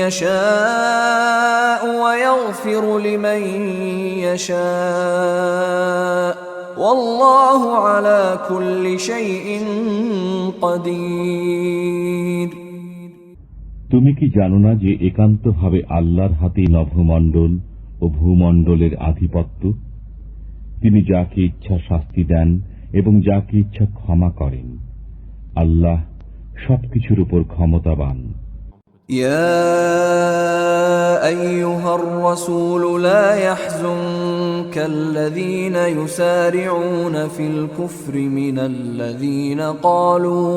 يشاء ويغفر لمن يشاء والله على كل شيء قدير তুমি কি জানো না যে একান্তভাবে আল্লাহর হাতে নভমণ্ডল ও ভূমণ্ডলের আধিপত্য? তিনি যাকে ইচ্ছা শাস্তি দেন এবং যাকে ইচ্ছা ক্ষমা করেন। আল্লাহ সবকিছুর উপর ক্ষমতাবান। يا أيها الرسول لا يحزنك الذين يسارعون في الكفر من الذين قالوا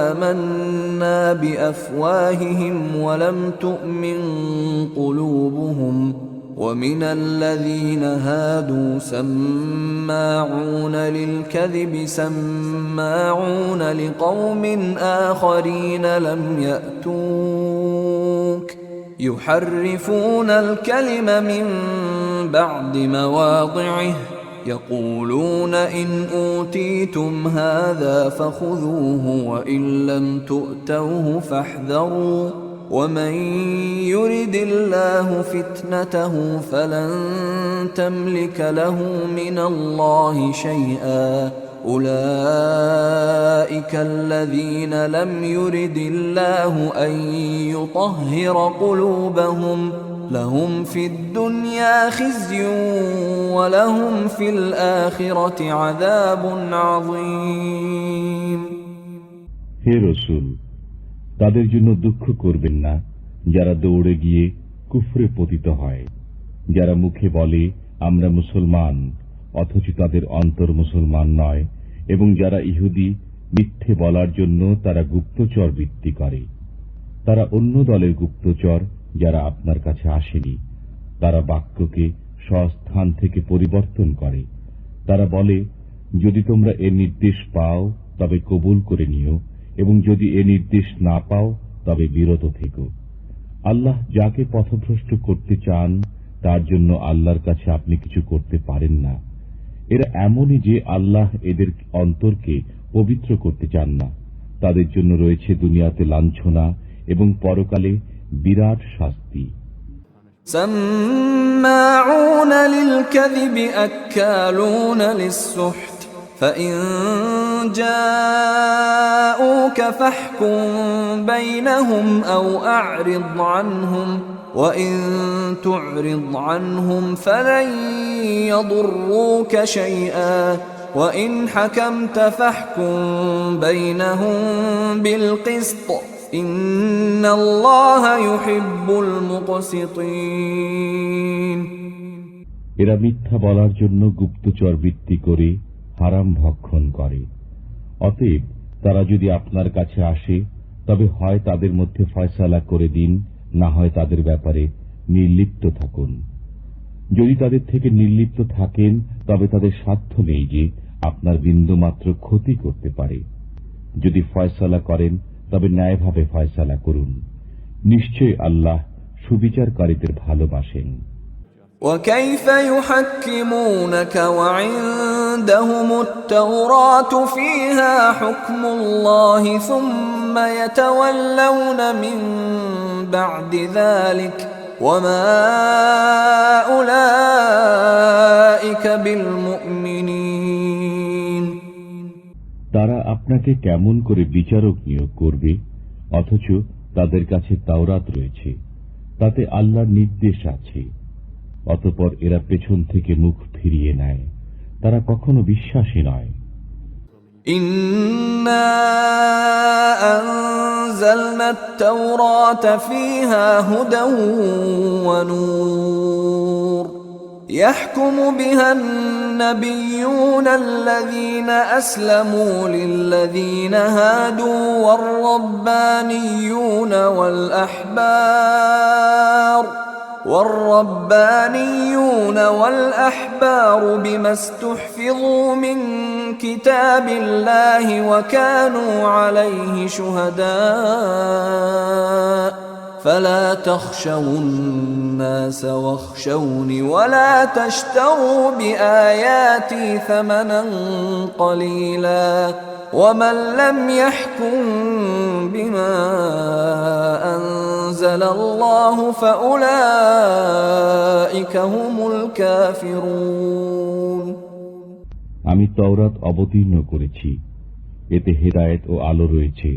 آمنا بأفواههم ولم تؤمن قلوبهم ومن الذين هادوا سماعون للكذب سماعون لقوم آخرين لم يأتوك يحرفون الكلم من بعد مواضعه يقولون إن أوتيتم هذا فخذوه وإن لم تؤتوه فاحذروا ومن يرد الله فتنته فلن تملك له من الله شيئا أولئك الذين لم يرد الله أن يطهر قلوبهم لهم في الدنيا خزي ولهم في الآخرة عذاب عظيم হে রাসূল, তাদের জন্য দুঃখ করবেন না যারা দৌড়ে গিয়ে কুফরে পতিত হয়, যারা মুখে বলে আমরা মুসলমান অথচ তাদের অন্তর মুসলমান নয়, এবং যারা ইহুদি মিথ্যে বলার জন্য তারা গুপ্তচর বৃত্তি করে। তারা অন্য দলের গুপ্তচর যারা আপনার কাছে আসেনি। তারা বাক্যকে স্বস্থান থেকে পরিবর্তন করে। তারা বলে যদি তোমরা এর নির্দেশ পাও তবে কবুল করে নিও, এবং যদি এ নির্দেশ না পাও তবে বিরত থেকো। আল্লাহ যাকে পথভ্রষ্ট করতে চান তার জন্য আল্লাহর কাছে আপনি কিছু করতে পারেন না। এরা এমনই যে আল্লাহ এদের অন্তরকে পবিত্র করতে চান না। তাদের জন্য রয়েছে দুনিয়াতে লাঞ্ছনা এবং পরকালে বিরাট শাস্তি। سماعون للكذب أكالون للسحت فإن جاءوك فاحكم بينهم أو أعرض عنهم وإن تعرض عنهم فلن يضروك شيئا وإن حكمت فاحكم بينهم بالقسط إن الله يحب المقسطين এরা মিথ্যা বলার জন্য গুপ্তচর বৃত্তি করে হারাম ভক্ষণ করে। অতএব তারা যদি আপনার কাছে আসে তবে হয় তাদের মধ্যে ফয়সালা করে দিন, না হয় তাদের ব্যাপারে নির্লিপ্ত থাকুন। যদি তাদের থেকে নির্লিপ্ত থাকেন তবে তাদের সাধ্য নেই যে আপনার বিন্দুমাত্র ক্ষতি করতে পারে। যদি ফয়সালা করেন তবে ন্যায়ভাবে ফয়সালা করুন। নিশ্চয় আল্লাহ সুবিচারকারীদের ভালোবাসেন। وكيف يحكمونك وعندهم التوراة فيها حكم الله ثم يتولون من بعد ذلك وما أولئك بالمؤمنين তারা আপনাকে কেমন করে বিচারক নিয়োগ করবে অথচ তাদের কাছে তাওরাত রয়েছে, তাতে আল্লাহর নির্দেশ আছে। অতঃপর এরা পেছন থেকে মুখ ফিরিয়ে নেয়, তারা কখনো বিশ্বাসী নয়। ইন্না আনজালনাত তাওরাতা ফীহা হুদাও ওয়া নূর ইয়াহকুমু বিহান নাবিয়্যুনা আল্লাযীনা আসলামু লিল্লাযীনা হাদু ওয়ার রাব্বানিয়্যুনা ওয়াল والأحبار بما استحفظوا من كتاب الله وكانوا عليه شهداء فلا تخشوا الناس واخشوني ولا تشتروا بآياتي ثمنا قليلا ومن لم يحكم بما أنزل الله فأولئك هم الكافرون আমি তাওরাত অবতীর্ণ করেছি, এতে হেদায়েত ও আলো রয়েছে।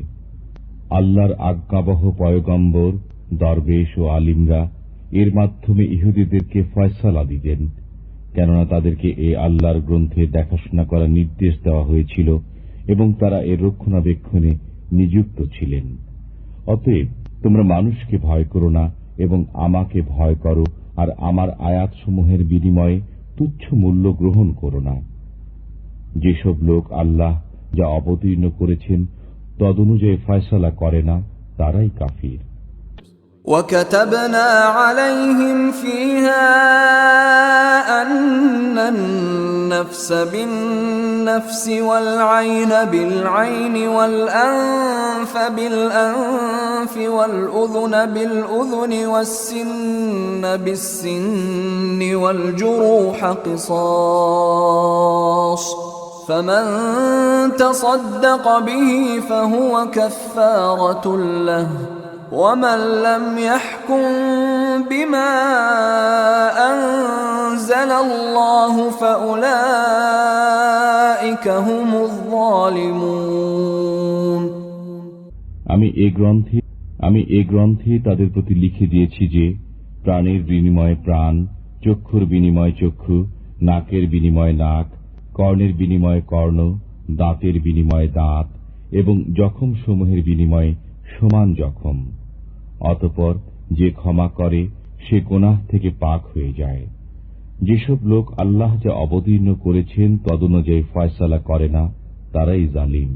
আল্লাহর আজ্ঞাবহ পয়গম্বর, দরবেশ ও আলিমরা এর মাধ্যমে ইহুদিদেরকে ফয়সালা দিতেন, কেননা তাদেরকে এ আল্লাহর গ্রন্থে দেখাশোনা করার নির্দেশ দেওয়া হয়েছিল এবং তারা এর রক্ষণাবেক্ষণে নিযুক্ত ছিলেন। অতএব তোমরা মানুষকে ভয় করো না এবং আমাকে ভয় করো, আর আমার আয়াতসমূহের বিনিময়ে তুচ্ছ মূল্য গ্রহণ করো না। যেসব লোক আল্লাহ যা অবতীর্ণ করেছেন তদনুযায়ী ফয়সালা করে না তারাই কাফির। وكتبنا عليهم فيها أن النفس بالنفس والعين بالعين والأنف بالأنف والأذن بالأذن والسن بالسن والجروح قصاص فمن تصدق به فهو كفارة له ومن لم يحكم بما أنزل الله فأولئك هم الظالمون আমি এ গ্রন্থে তাদের প্রতি লিখে দিয়েছি যে প্রাণের বিনিময়ে প্রাণ, চক্ষুর বিনিময়ে চক্ষু, নাকের বিনিময়ে নাক, কর্ণের বিনিময়ে কর্ণ, দাঁতের বিনিময়ে দাঁত এবং জখম সমূহের বিনিময়ে সমান জখম। অতঃপর যে ক্ষমা করে সে গুনাহ থেকে পাক হয়ে যায়। যেসব লোক আল্লাহ যা অবতীর্ণ করেছেন তদনুযায়ী ফয়সালা করে না তারাই জালিম।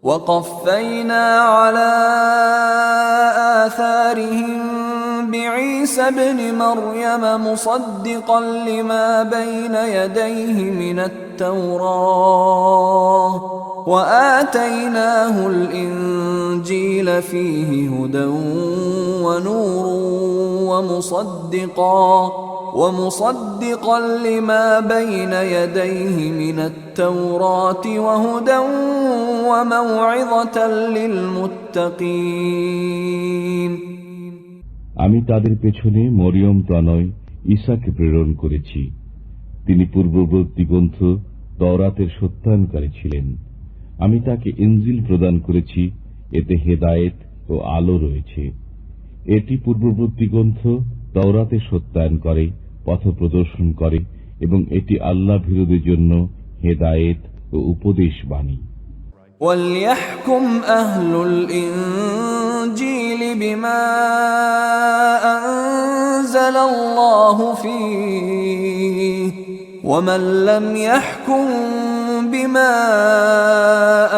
وقفينا على آثارهم بعيسى ابن مريم مصدقا لما بين يديه من التوراة وآتيناه الإنجيل فيه هدى ونور ومصدقا لما بين يديه من التوراة وهدى وموعظة للمتقين আমি তাদের পেছনে মরিয়ম তনয় ঈসাকে প্রেরণ করেছি। তিনি পূর্ববর্তী গ্রন্থ তওরাতের সত্যায়নকারী ছিলেন। আমি তাকে ইনজিল প্রদান করেছি, এতে হেদায়েত ও আলো রয়েছে। এটি পূর্ববর্তী গ্রন্থ তওরাতের সত্যায়ন করে, পথ প্রদর্শন করে এবং এটি আল্লাহ ভীরুদের জন্য হেদায়েত ও উপদেশ বাণী। وَلْيَحْكُمْ أَهْلُ الْإِنْجِيلِ بِمَا أَنزَلَ اللَّهُ فِيهِ وَمَنْ لَمْ يَحْكُمْ بِمَا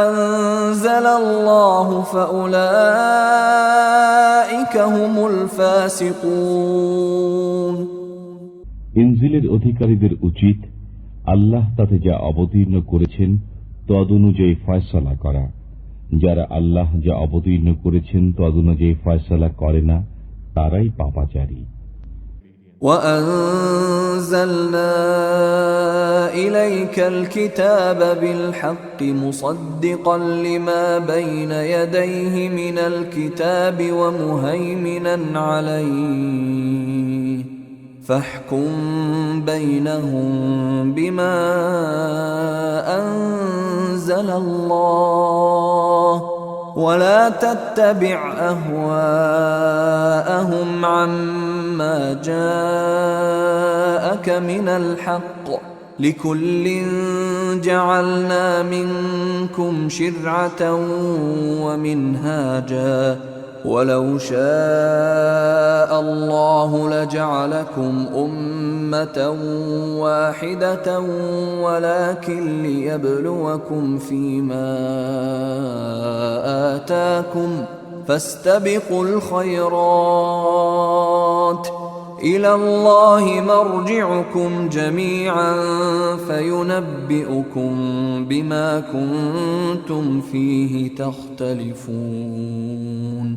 أَنزَلَ اللَّهُ فَأُولَئِكَ هُمُ الْفَاسِقُونَ ইনজিলের অধিকারীদের উচিত আল্লাহ তাতে যা অবতীর্ণ করেছেন তদনুযায়ী ফয়সালা করা। যারা আল্লাহ যা অবতীর্ণ করেছেন তদনুযায়ী ফয়সালা করে না তারাই পাপাচারী। وَأَنزَلْنَا إِلَيْكَ الْكِتَابَ بِالْحَقِّ مُصَدِّقًا لِمَا بَيْنَ يَدَيْهِ مِنَ الْكِتَابِ وَمُهَيْمِنًا عَلَيْهِ فاحكم بينهم بما أنزل الله ولا تتبع أهواءهم عما جاءك من الحق لكل جعلنا منكم شرعة ومنهاجا ولو شاء الله لجعلكم أمة واحدة ولكن ليبلوكم فيما آتاكم فاستبقوا الخيرات إلى الله مرجعكم جميعا فينبئكم بما كنتم فيه تختلفون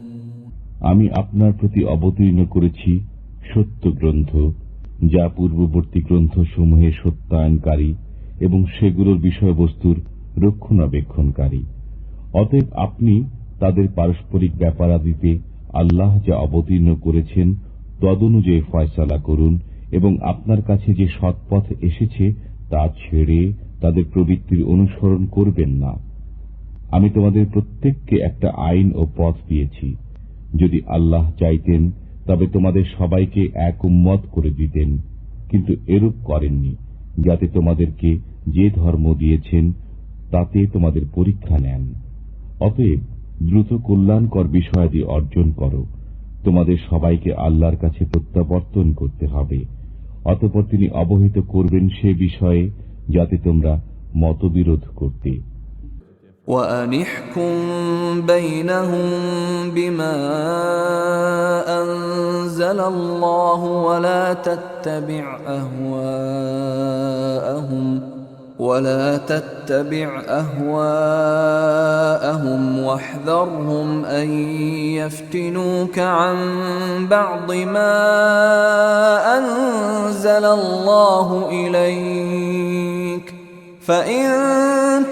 আমি আপনার প্রতি অবতীর্ণ করেছি সত্য গ্রন্থ, যা পূর্ববর্তী গ্রন্থসমূহের সত্যায়নকারী এবং সেগুলোর বিষয়বস্তুর রক্ষণাবেক্ষণকারী। অতএব আপনি তাদের পারস্পরিক ব্যাপারাদিতে আল্লাহ যা অবতীর্ণ করেছেন তদনুযায়ী ফয়সালা করুন এবং আপনার কাছে যে সৎপথ এসেছে তা ছেড়ে তাদের প্রবৃত্তির অনুসরণ করবেন না। আমি তোমাদের প্রত্যেককে একটা আইন ও পথ দিয়েছি। যদি আল্লাহ চাইতেন তবে তোমাদের সবাইকে এক উম্মত করে দিতেন, কিন্তু এরূপ করেননি, যাতে তোমাদেরকে যে ধর্ম দিয়েছেন তাতে তোমাদের পরীক্ষা নেন। অতএব দ্রুত কল্যাণকর বিষয়াদি অর্জন করো। তোমাদের সবাইকে আল্লাহর কাছে প্রত্যাবর্তন করতে হবে। অতঃপর তিনি অবহিত করবেন সে বিষয়ে যাতে তোমরা মতবিরোধ করতে। وأنحكم بينهم بما أنزل الله ولا تتبع أهواءهم واحذرهم أن يفتنوك عن بعض ما أنزل الله إليك فإن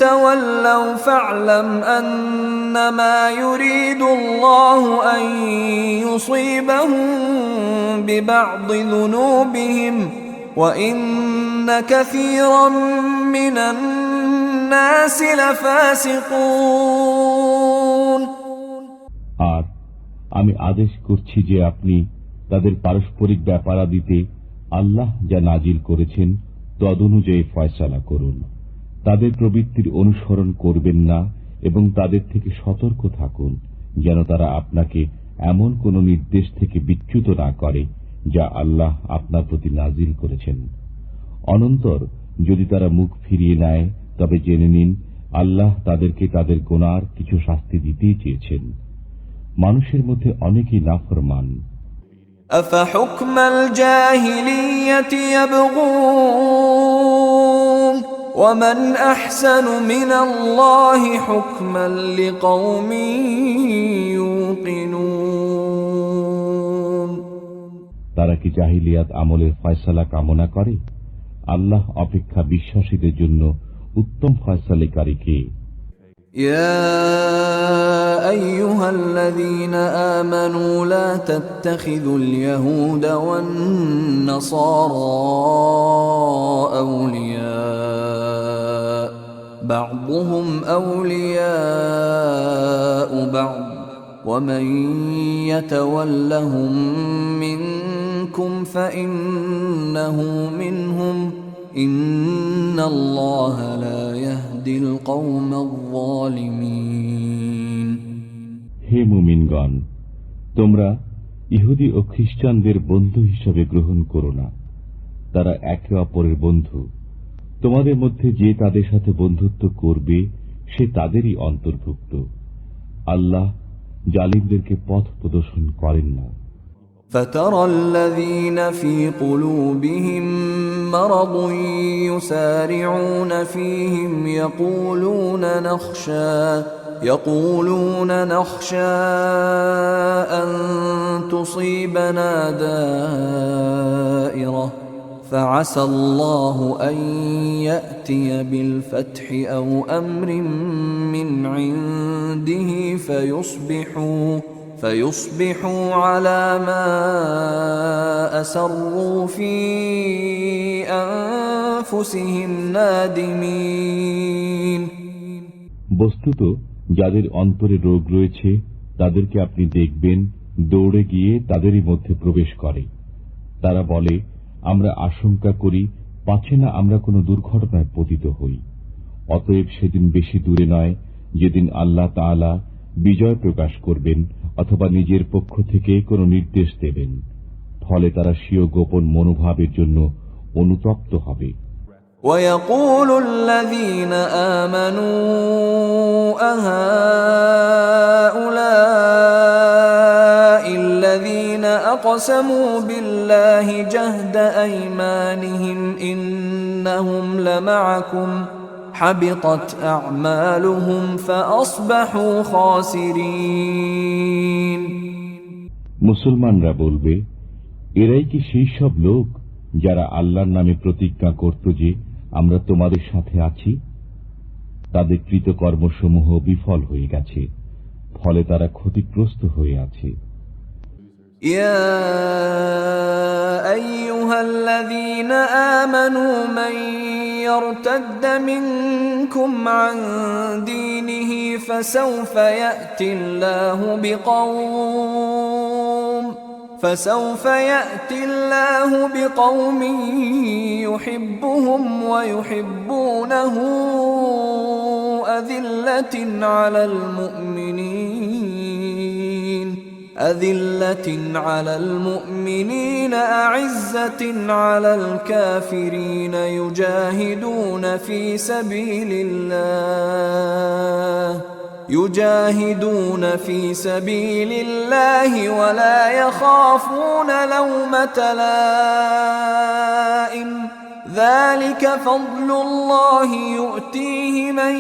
تولوا فاعلم أنما يريد الله أن يصيبهم ببعض ذنوبهم وإن كثيرا من الناس لفاسقون আর আমি আদেশ করছি যে আপনি তাদের পারস্পরিক ব্যাপারাদিতে আল্লাহ যা নাজিল করেছেন তদনুযায়ী ফয়সালা করুন। তাদের প্রবৃত্তির অনুসরণ করবেন না এবং তাদের থেকে সতর্ক থাকুন যেন তারা আপনাকে এমন কোন নির্দেশ থেকে বিচ্যুত না করে যা আল্লাহ আপনার প্রতি নাজিল করেছেন। অনন্তর যদি তারা মুখ ফিরিয়ে নেয় তবে জেনে নিন আল্লাহ তাদেরকে তাদের গুনার কিছু শাস্তি দিতেই চেয়েছেন। মানুষের মধ্যে অনেকেই নাফরমান। أفحكم الجاهلية يبغون ومن أحسن من الله حكما لقوم يوقنون তারা কি জাহিলিয়াত আমলের ফয়সালা কামনা করে? আল্লাহ অপেক্ষা বিশ্বাসীদের জন্য উত্তম ফয়সালাকারী কে? يا أيها الذين آمنوا لا تتخذوا اليهود والنصارى أولياء بعضهم أولياء بعض ومن يتولهم منكم فإنه منهم إن الله لا يهدي القوم الظالمين হে মুমিনগণ, তোমরা ইহুদি ও খ্রিস্টানদের বন্ধু হিসাবে গ্রহণ করো না। তারা একে অপরের বন্ধু। তোমাদের মধ্যে যে তাদের সাথে বন্ধুত্ব করবে সে তাদেরই অন্তর্ভুক্ত। আল্লাহ জালিমদেরকে পথ প্রদর্শন করেন না। فترى الذين في قلوبهم مرض يسارعون فيهم يقولون نخشى أن تصيبنا دائرة فعسى الله أن يأتي بالفتح أو أمر من عنده فيصبحوا على ما أسروا في أنفسهم نادمين বস্তুত যাদের অন্তরে রোগ রয়েছে তাদেরকে আপনি দেখবেন দৌড়ে গিয়ে তাদেরই মধ্যে প্রবেশ করে। তারা বলে, আমরা আশঙ্কা করি পাছে না আমরা কোনো দুর্ঘটনায় পতিত হই। অতএব সেদিন বেশি দূরে নয় যেদিন আল্লাহ তাআলা বিজয় প্রকাশ করবেন অথবা নিজের পক্ষ থেকে কোনো নির্দেশ দেবেন। ফলে তারা স্বীয় গোপন মনোভাবের জন্য অনুতপ্ত হবে। ويقول الذين آمنوا أهؤلاء الذين أقسموا بالله جهد أيمانهم إنهم لمعكم حبطت أعمالهم فأصبحوا خاسرين মুসলমানরা বলবে, এরাই কি সেই সব লোক যারা আল্লাহর নামে প্রতিজ্ঞা করত যে আমরা তোমাদের সাথে আছি? তাদের কৃতকর্মসমূহ বিফল হয়ে গেছে, ফলে তারা ক্ষতিগ্রস্ত হয়ে আছে। يا أيها الذين آمنوا من يرتد منكم عن دينه فسوف يأتي الله بقوم يحبهم ويحبونه أذلة على المؤمنين أذلة على المؤمنين أعزة على الكافرين يجاهدون في سبيل الله ولا يخافون لومة لائم ذلك فضل الله يؤتيه من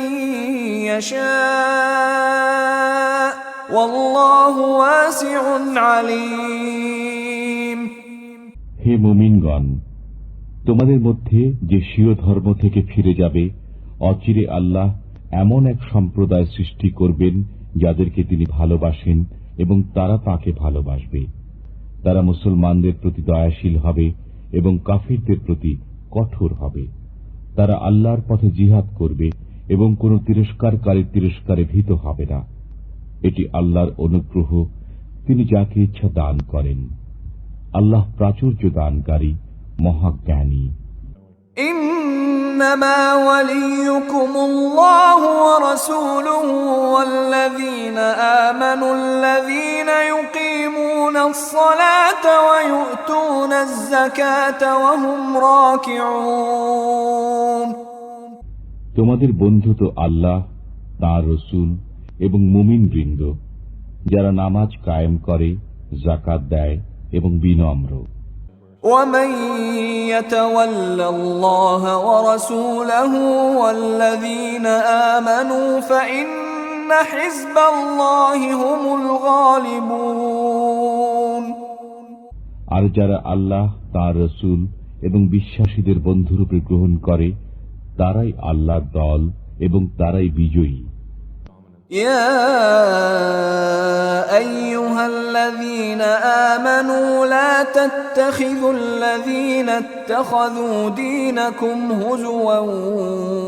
يشاء والله واسع عليم। হে মুমিনগণ, তোমাদের মধ্যে যে স্বীয় ধর্ম থেকে ফিরে যাবে, অচিরে আল্লাহ এমন এক সম্প্রদায় সৃষ্টি করবেন যাদেরকে তিনি ভালোবাসেন এবং তারা তাকে ভালোবাসবে। তারা মুসলমানদের প্রতি দয়াশীল হবে এবং কাফিরদের প্রতি কঠোর হবে। তারা আল্লাহর পথে জিহাদ করবে এবং কোন তিরস্কারকারীর তিরস্কারে ভীত হবে না। এটি আল্লাহর অনুগ্রহ, তিনি যাকে ইচ্ছা দান করেন। আল্লাহ প্রাচুর্য দানকারী, মহাজ্ঞানী। إنما وليكم الله ورسوله والذين آمنوا الذين يقيمون الصلاة ويؤتون الزكاة وهم راكعون। তোমাদের বন্ধু তো আল্লাহ, তাঁর রসূল এবং মুমিন বৃন্দ, যারা নামাজ কায়েম করে, যাকাত দেয় এবং বিনম্র। ومن يتول الله ورسوله والذين آمنوا فإن حزب الله هم الغالبون। আর যারা আল্লাহ, তাঁর রসূল এবং বিশ্বাসীদের বন্ধুরূপে গ্রহণ করে, তারাই আল্লাহর দল এবং তারাই বিজয়ী। يا أيها الذين آمنوا لا تتخذوا الذين اتخذوا دينكم هزوا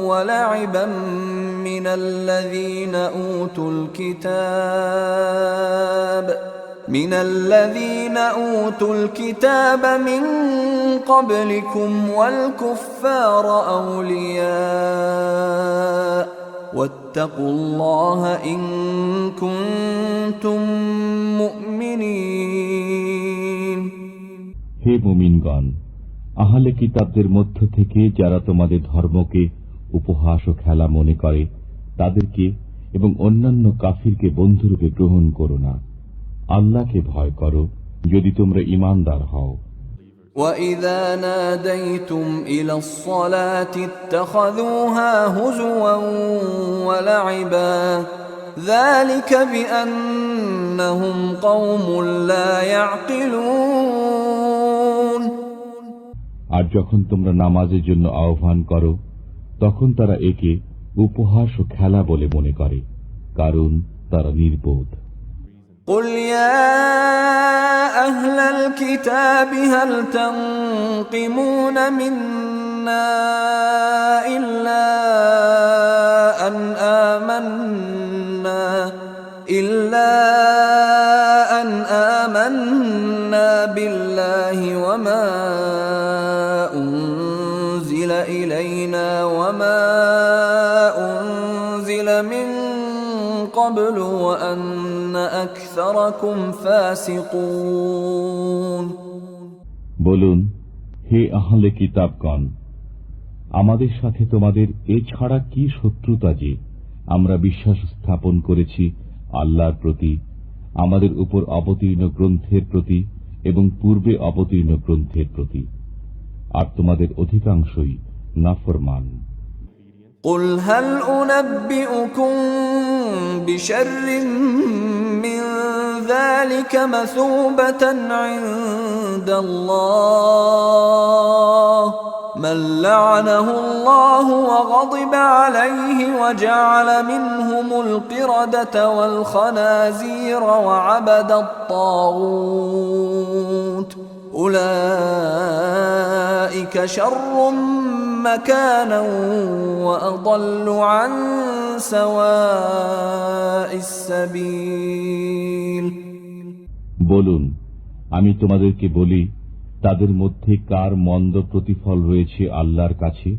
ولعبا من الذين أوتوا الكتاب من قبلكم والكفار أولياء واتقوا الله إن كنتم مؤمنين। হে মুমিনগণ, আহলে কিতাবদের মধ্য থেকে যারা তোমাদের ধর্মকে উপহাস ও খেলা মনে করে, তাদেরকে এবং অন্যান্য কাফিরকে বন্ধুরূপে গ্রহণ করো না। আল্লাহকে ভয় করো যদি তোমরা ঈমানদার হও। وَإِذَا نَادَيْتُمْ إِلَى الصَّلَاةِ اتَّخَذُوهَا هُزُوًا وَلَعِبًا ذَلِكَ بِأَنَّهُمْ قَوْمٌ لَا يَعْقِلُونَ। আর যখন তোমরা নামাজের জন্য আহ্বান করো, তখন তারা একে উপহাস ও খেলা বলে মনে করে, কারণ তারা নির্বোধ। قل يا أهل الكتاب هل تنقمون منا إلا أن آمنا بالله وما أنزل إلينا وما أنزل من قبل وأن أكثركم فاسقون। বলুন, হে আহলে কিতাবগণ, আমাদের সাথে তোমাদের এছাড়া কি শত্রুতা যে আমরা বিশ্বাস স্থাপন করেছি আল্লাহর প্রতি, আমাদের উপর অবতীর্ণ গ্রন্থের প্রতি এবং পূর্বে অবতীর্ণ গ্রন্থের প্রতি, আর তোমাদের অধিকাংশই নাফরমান। قل هل أنبئكم بشر من ذلك مثوبة عند الله من لعنه الله وغضب عليه وجعل منهم القردة والخنازير وعبد الطاغوت أولئك شر مكانا وأضل عن سواء السبيل। বলুন, আমি তোমাদেরকে বলি, তাদের মধ্যে কার মন্দ প্রতিফল রয়েছে আল্লাহর কাছে?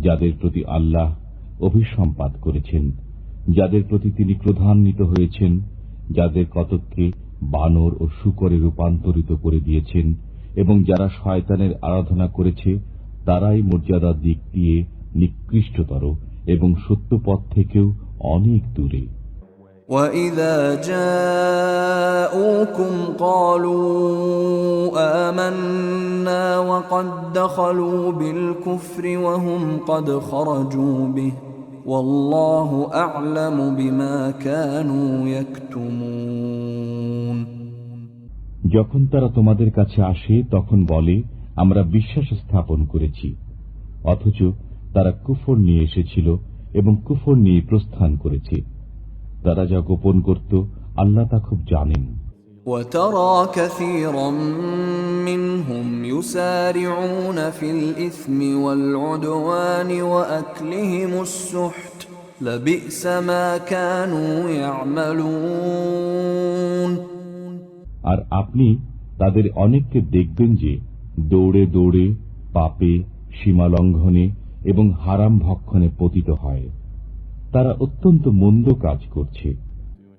যাদের প্রতি আল্লাহ অভিসম্পাত করেছেন, যাদের প্রতি তিনি ক্রোধান্বিত হয়েছেন, যাদের কতককে বানর ও শূকরে রূপান্তরিত করে দিয়েছেন, এবং যারা শয়তানের আরাধনা করেছে তারাই মর্যাদার দিক দিয়ে নিকৃষ্টতর এবং সত্য পথ থেকেও অনেক দূরে। وَإِذَا جَاءُوكُمْ قَالُوا آمَنَّا وَقَدْ دَخَلُوا بِالْكُفْرِ وَهُمْ قَدْ خَرَجُوا بِهِ وَاللَّهُ أَعْلَمُ بِمَا كَانُوا يَكْتُمُونَ। যখন তারা তোমাদের কাছে আসে তখন বলে, আমরা বিশ্বাস স্থাপন করেছি, অথচ তারা কুফর নিয়ে এসেছিল এবং কুফর নিয়ে প্রস্থান করেছে। তারা যা গোপন করত আল্লাহ তা খুব জানেন। وَتَرَى كَثِيرًا مِّنْهُمْ يُسَارِعُونَ فِي الْإِثْمِ وَالْعُدْوَانِ وَأَكْلِهِمُ السُّحْتَ لَبِئْسَ مَا كَانُوا يَعْمَلُونَ। আর আপনি তাদের অনেককে দেখবেন যে দৌড়ে দৌড়ে পাপে, সীমা লঙ্ঘনে এবং হারাম ভক্ষণে পতিত হয়। তারা অত্যন্ত মন্দ কাজ করছে।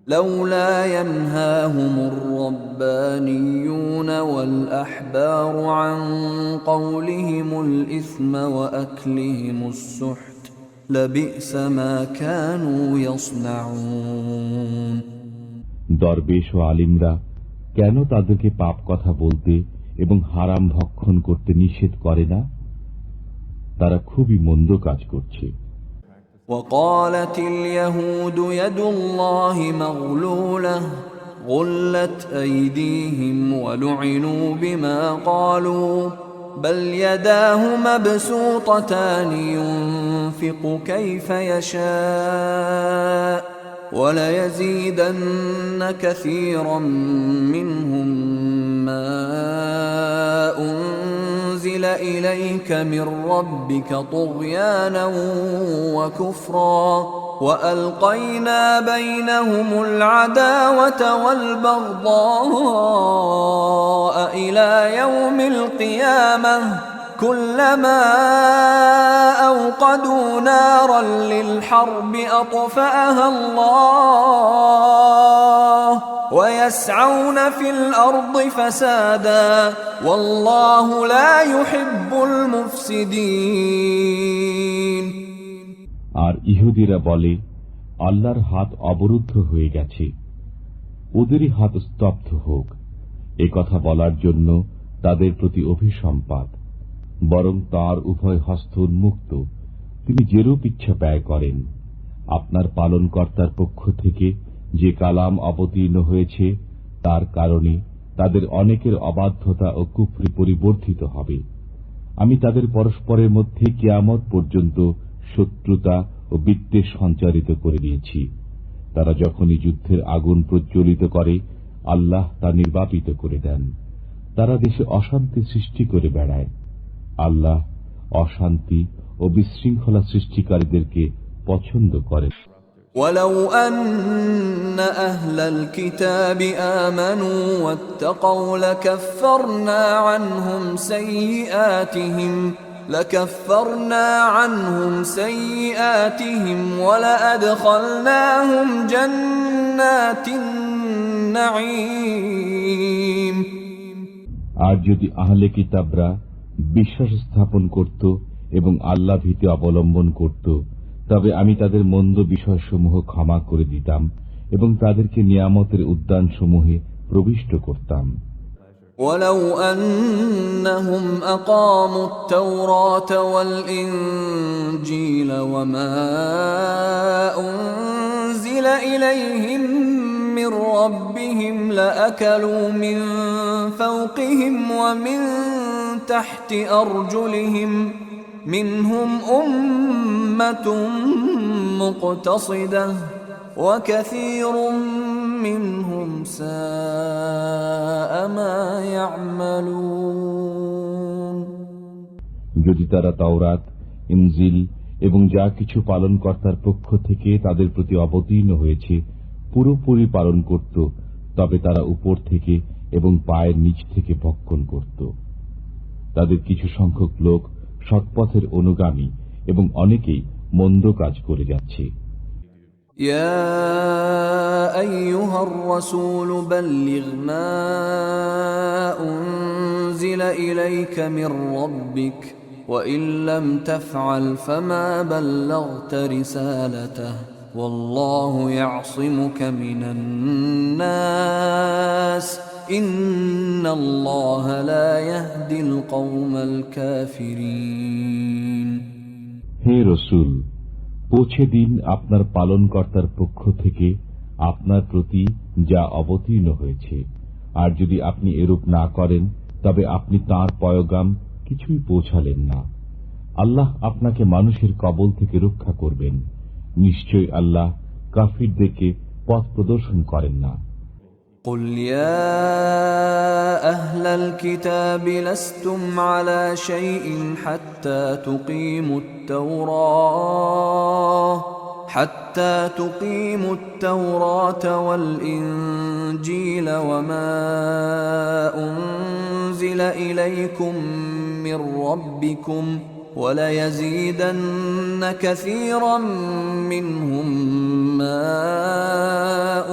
لولا ينهاهم الربانيون والأحبار عن قولهم الإثم وأكلهم السحت لبئس ما كانوا يصنعون। দরবেশ ও আলিমরা কেন তাদেরকে পাপ কথা বলতে এবং হারাম ভক্ষণ করতে নিষেধ করে না? তারা খুবই মন্দ কাজ করছে। وقالت اليهود يد الله مغلولة غلت أيديهم ولعنوا بما قالوا بل يداه مبسوطتان ينفق كيف يشاء وليزيدن كثيرا منهم ما أنزل إليك من ربك طغيانا وكفرا وألقينا بينهم العداوة والبغضاء إلى يوم القيامة كلما أوقدوا نارا للحرب أطفأها الله ويسعون في الأرض فسادا والله لا يحب المفسدين। আর ইহুদিরা বলে, আল্লাহর হাত অবরুদ্ধ হয়ে গেছে, ওদেরই হাত স্তব্ধ হোক। এ কথা বলার জন্য তাদের প্রতি অভিসম্পাত, বরং তার উভয় হস্ত উন্মুক্ত, তিনি যেরূপ ইচ্ছা ব্যয় করেন। আপনার পালনকর্তার পক্ষ থেকে যে কালাম অবতীর্ণ হয়েছে তার কারণে তাদের অনেকের অবাধ্যতা ও কুফরি পরিবর্ধিত হবে। আমি তাদের পরস্পরের মধ্যে কিয়ামত পর্যন্ত শত্রুতা ও বিদ্বেষ সঞ্চারিত করে দিয়েছি। তারা যখনই যুদ্ধের আগুন প্রজ্বলিত করে আল্লাহ তা নির্বাপিত করে দেন। তারা দেশে অশান্তি সৃষ্টি করে বেড়ায়। আল্লাহ অশান্তি ও বিশৃঙ্খলা সৃষ্টিকারীদেরকে পছন্দ করেন। ولو أن أهل الكتاب آمنوا واتقوا لكفرنا عنهم سيئاتهم ولأدخلناهم جنات النعيم। আর যদি আহলে কিতাবরা বিশ্বাস স্থাপন করত এবং আল্লাহ ভীতি অবলম্বন করত, তবে আমি তাদের মন্দ বিষয়সমূহ ক্ষমা করে দিতাম এবং তাদেরকে নিয়ামতের উদ্যানসমূহে প্রবিষ্ট করতাম। ولو أنهم أقاموا التوراة والإنجيل وما أنزل إليهم من ربهم لأكلوا من فوقهم ومن تحت أرجلهم منهم أمة مقتصدة وكثير منهم ساء ما يعملون। যদি তারা তাওরাত, ইনজিল এবং যা কিছু পালনকর্তার পক্ষ থেকে তাদের প্রতি অবতীর্ণ হয়েছে পুরোপুরি পালন করত, তবে তারা উপর থেকে এবং পায়ের নিচ থেকে ভক্ষণ করত। তাদের কিছু সংখ্যক লোক সৎপথের অনুগামী এবং অনেকেই মন্দ কাজ করে যাচ্ছে। يا أيها الرسول بلغ ما أنزل إليك من ربك وإن لم تفعل فما بلغت رسالته والله يعصمك من الناس إن الله لا يهدي القوم الكافرين হে রসূল, পৌঁছে দিন আপনার পালনকর্তার পক্ষ থেকে আপনার প্রতি যা অবতীর্ণ হয়েছে, আর যদি আপনি এরূপ না করেন তবে আপনি তাঁর পয়গাম কিছুই পৌঁছালেন না। আল্লাহ আপনাকে মানুষের কবল থেকে রক্ষা করবেন। নিশ্চয় আল্লাহ কাফিরদেরকে পথ প্রদর্শন করেন না। قل يا أهل الكتاب لستم على شيء حتى تقيموا التوراة والإنجيل وما أنزل إليكم من ربكم وليزيدن كثيرا منهم ما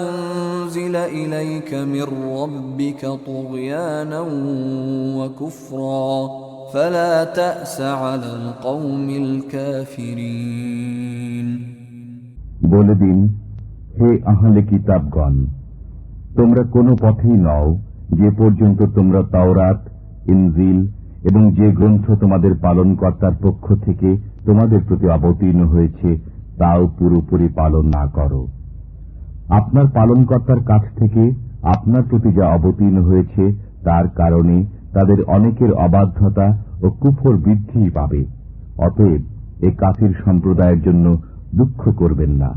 أنزل إليك من ربك طغيانا وكفرا فلا تأس على القوم الكافرين বলে দিন, হে আহলে কিতাবগণ, তোমরা কোনো পথেই নও যে পর্যন্ত তোমরা তাওরাত, ইনজিল এবং যে গ্রন্থ তোমাদের পালনকর্তার পক্ষ থেকে তোমাদের প্রতি অবতীর্ণ হয়েছে তাও পুরোপুরি পালন না করো। আপনার পালনকর্তার কাছ থেকে আপনার প্রতি যা অবতীর্ণ হয়েছে তার কারণে তাদের অনেকের অবাধ্যতা ও কুফর বৃদ্ধি পাবে। অতএব এ কাফির সম্প্রদায়ের জন্য দুঃখ করবেন না।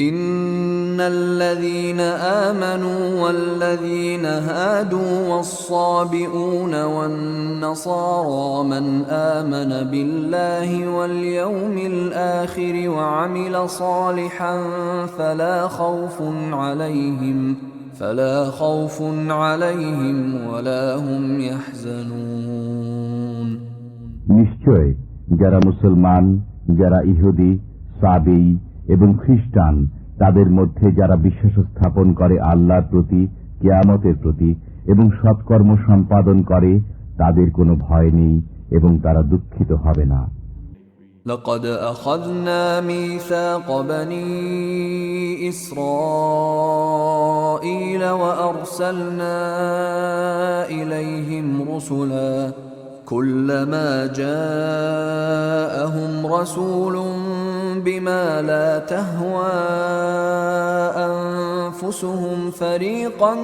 إن الذين آمنوا والذين هادوا والصابئون والنصارى من آمن بالله واليوم الآخر وعمل صالحا فلا خوف عليهم ولا هم يحزنون নিশ্চয় যারা মুসলমান, যারা ইহুদি, সাবেই এবং খ্রিস্টান, তাদের মধ্যে যারা বিশ্বাস স্থাপন করে আল্লাহর প্রতি, কিয়ামতের প্রতি এবং সৎকর্ম সম্পাদন করে, তাদের কোনো ভয় নেই এবং তারা দুঃখিত হবে না। لقد أخذنا ميثاق بني إسرائيل وأرسلنا إليهم رسلا كلما جاءهم رسول بما لا تهوى أنفسهم فريقا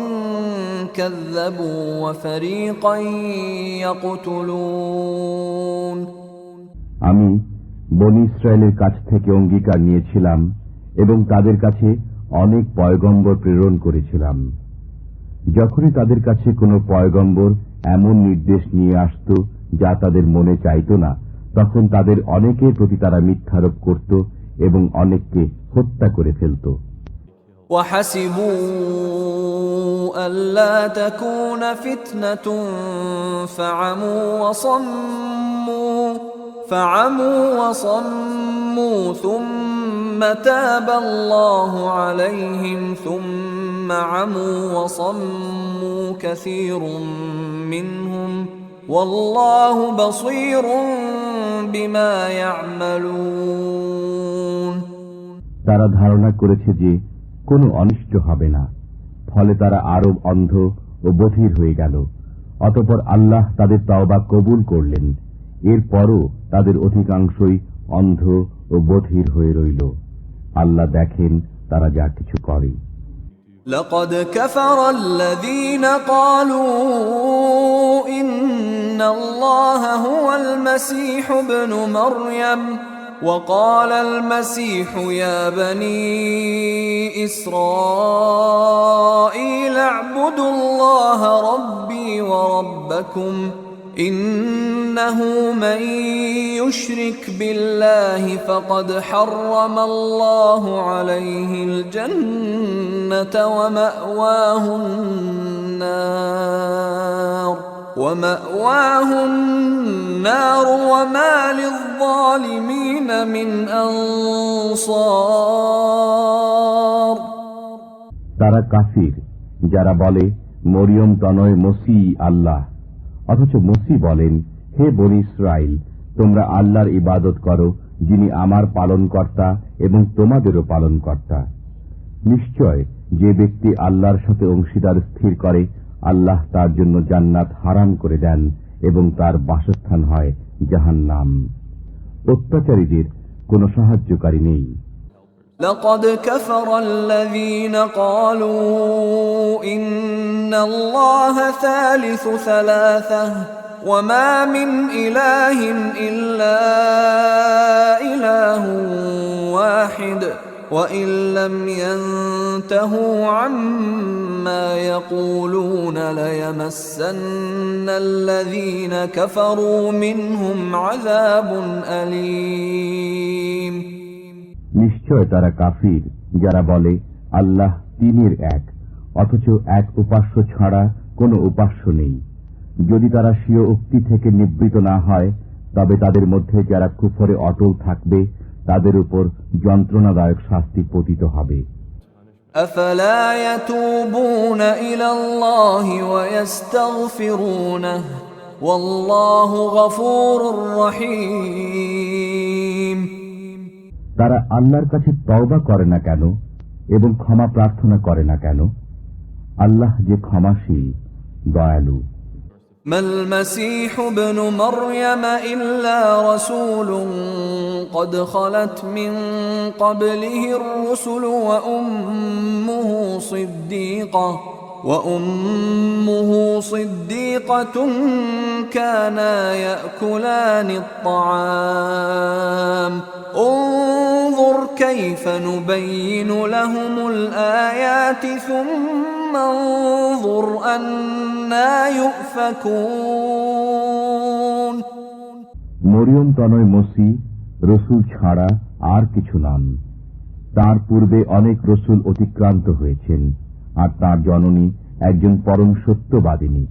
كذبوا وفريقا يقتلون আমি বনী ইসরায়েলের কাছ থেকে অঙ্গীকার নিয়েছিলাম এবং তাদের কাছে অনেক পয়গম্বর প্রেরণ করেছিলাম। যখনই তাদের কাছে কোনো পয়গম্বর এমন নির্দেশ নিয়ে আসত যা তাদের মনে চাইত না, তখন তাদের অনেকের প্রতি তারা মিথ্যারোপ করত এবং অনেককে হত্যা করে ফেলত। وحسبوا ألا تكون فتنة فعموا وصموا ثم تاب الله عليهم ثم عموا وصموا كثير منهم والله بصير بما يعملون তারা ধারণা করেছে যে কোনো অনিষ্ট হবে না, ফলে তারা আরো অন্ধ ও বধির হয়ে গেল। অতঃপর আল্লাহ তাদের তওবা কবুল করলেন। এরপরও তাদের অধিকাংশই অন্ধ ও বধির হয়ে রইল। আল্লাহ দেখেন তারা যা কিছু করে। لقد كفر الذين قالوا إن الله هو المسيح ابن مريم وقال المسيح يا بني إسرائيل اعبدوا الله ربي وربكم إنه من يشرك بالله فقد حرم الله عليه الجنة ومأواه النار ومأواهم النار وما للظالمين من أنصار তারা কাফির যারা বলে মরিয়ম তনয় মসিহ আল্লাহ, অথচ মসিহ বলেন, হে বনী ইসরাইল, তোমরা আল্লাহর ইবাদত করো যিনি আমার পালনকর্তা এবং তোমাদেরও পালনকর্তা। নিশ্চয় যে ব্যক্তি আল্লাহর সাথে অংশীদার স্থির করে, আল্লাহ তার জন্য জান্নাত হারাম করে দেন এবং তার বাসস্থান হয় জাহান্নাম। অত্যাচারীদের কোনো সাহায্যকারী নেই। لقد كفر الذين قالوا إن الله ثالث ثلاثة وما من إله إلا إله واحد وإن لم ينتهوا عما يقولون ليمسن الذين كفروا منهم عذاب أليم নিশ্চয় তারা কাফির যারা বলে আল্লাহ তিনের এক, অথচ এক উপাস্য ছাড়া কোনো উপাস্য নেই। যদি তারা স্বীয় উক্তি থেকে নিবৃত না হয়, তবে তাদের মধ্যে যারা কুফরে অটল থাকবে তাদের উপর যন্ত্রণাদায়ক শাস্তি পতিত হবে। أفلا يتوبون إلى الله ويستغفرونه والله غفور رحيم তারা আল্লাহর কাছে তওবা করে না কেন এবং ক্ষমা প্রার্থনা করে না কেন? আল্লাহ যে ক্ষমাশীল, দয়ালু। ما المسيح ابن مريم إلا رسول قد خلت من قبله الرسل وأمه صديقة كانا يأكلان الطعام انظر كيف نبين لهم الآيات ثم انظر أنا يؤفكون মরিয়ম তনয় মসিহ রসুল ছাড়া আর কিছু নন। তার পূর্বে অনেক রসুল অতিক্রান্ত হয়েছেন, আর তার জননী একজন পরম সত্যবাদিনী।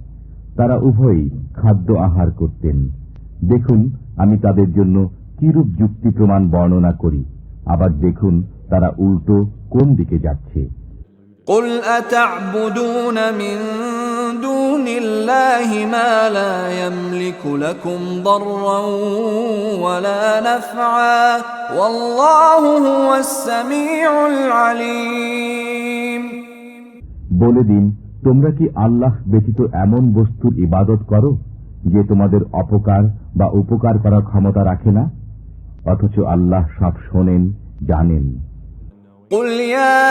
তারা উভয়ই খাদ্য আহার করতেন। দেখুন আমি তাদের জন্য কিরূপ যুক্তি প্রমাণ বর্ণনা করি, আবার দেখুন তারা উল্টো কোন দিকে যাচ্ছে। قل أتعبدون من دون الله ما لا يملك لكم ضرا ولا نفعا والله هو السميع العليم বলে দিন, তোমরা কি আল্লাহ ব্যতীত এমন বস্তুর ইবাদত করো যে তোমাদের অপকার বা উপকার করার ক্ষমতা রাখে না? অথচ আল্লাহ সব শোনেন, জানেন। قل يا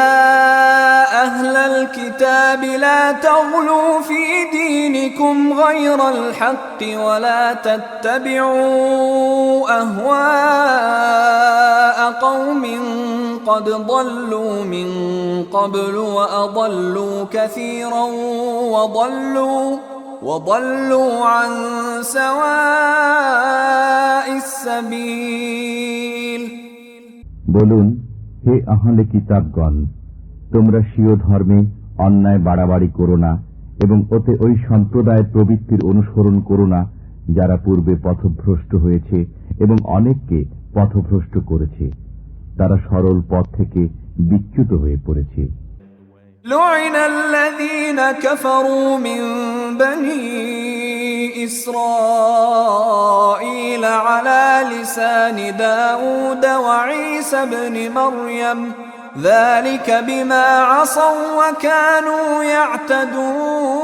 أهل الكتاب لا تغلوا في دينكم غير الحق ولا تتبعوا أهواء قوم قد ضلوا من قبل وأضلوا كثيرا وضلوا عن سواء السبيل বলুন, হে আহলে কিতাবগণ, তোমরা স্বীয় ধর্মে অন্যায় বাড়াবাড়ি করো না এবং ওতে ওই সম্প্রদায়ের প্রবৃত্তির অনুসরণ করো না যারা পূর্বে পথভ্রষ্ট হয়েছে এবং অনেককে পথভ্রষ্ট করেছে। তারা সরল পথ থেকে বিচ্যুত হয়ে পড়েছে। لعن الذين كفروا من بني إسرائيل على لسان داود وعيسى بن مريم ذلك بما عصوا وكانوا يعتدون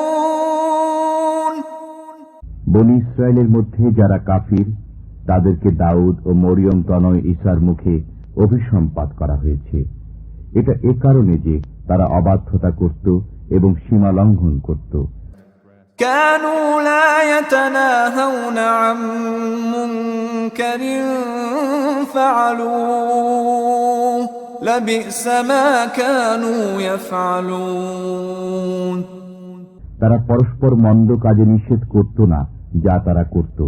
বনী ইসরায়েলের মধ্যে যারা কাফির, তাদেরকে দাউদ ও মরিয়ম তনয় ঈসার মুখে অভিসম্পাত করা হয়েছে। এটা এ কারণে যে তারা অবাধ্যতা করত এবং সীমা লঙ্ঘন করত। كانوا لا يتناهون عن منكر فعلوه لبئس ما كانوا يفعلون তারা পরস্পর মন্দ কাজে নিষেধ করত না যা তারা করত।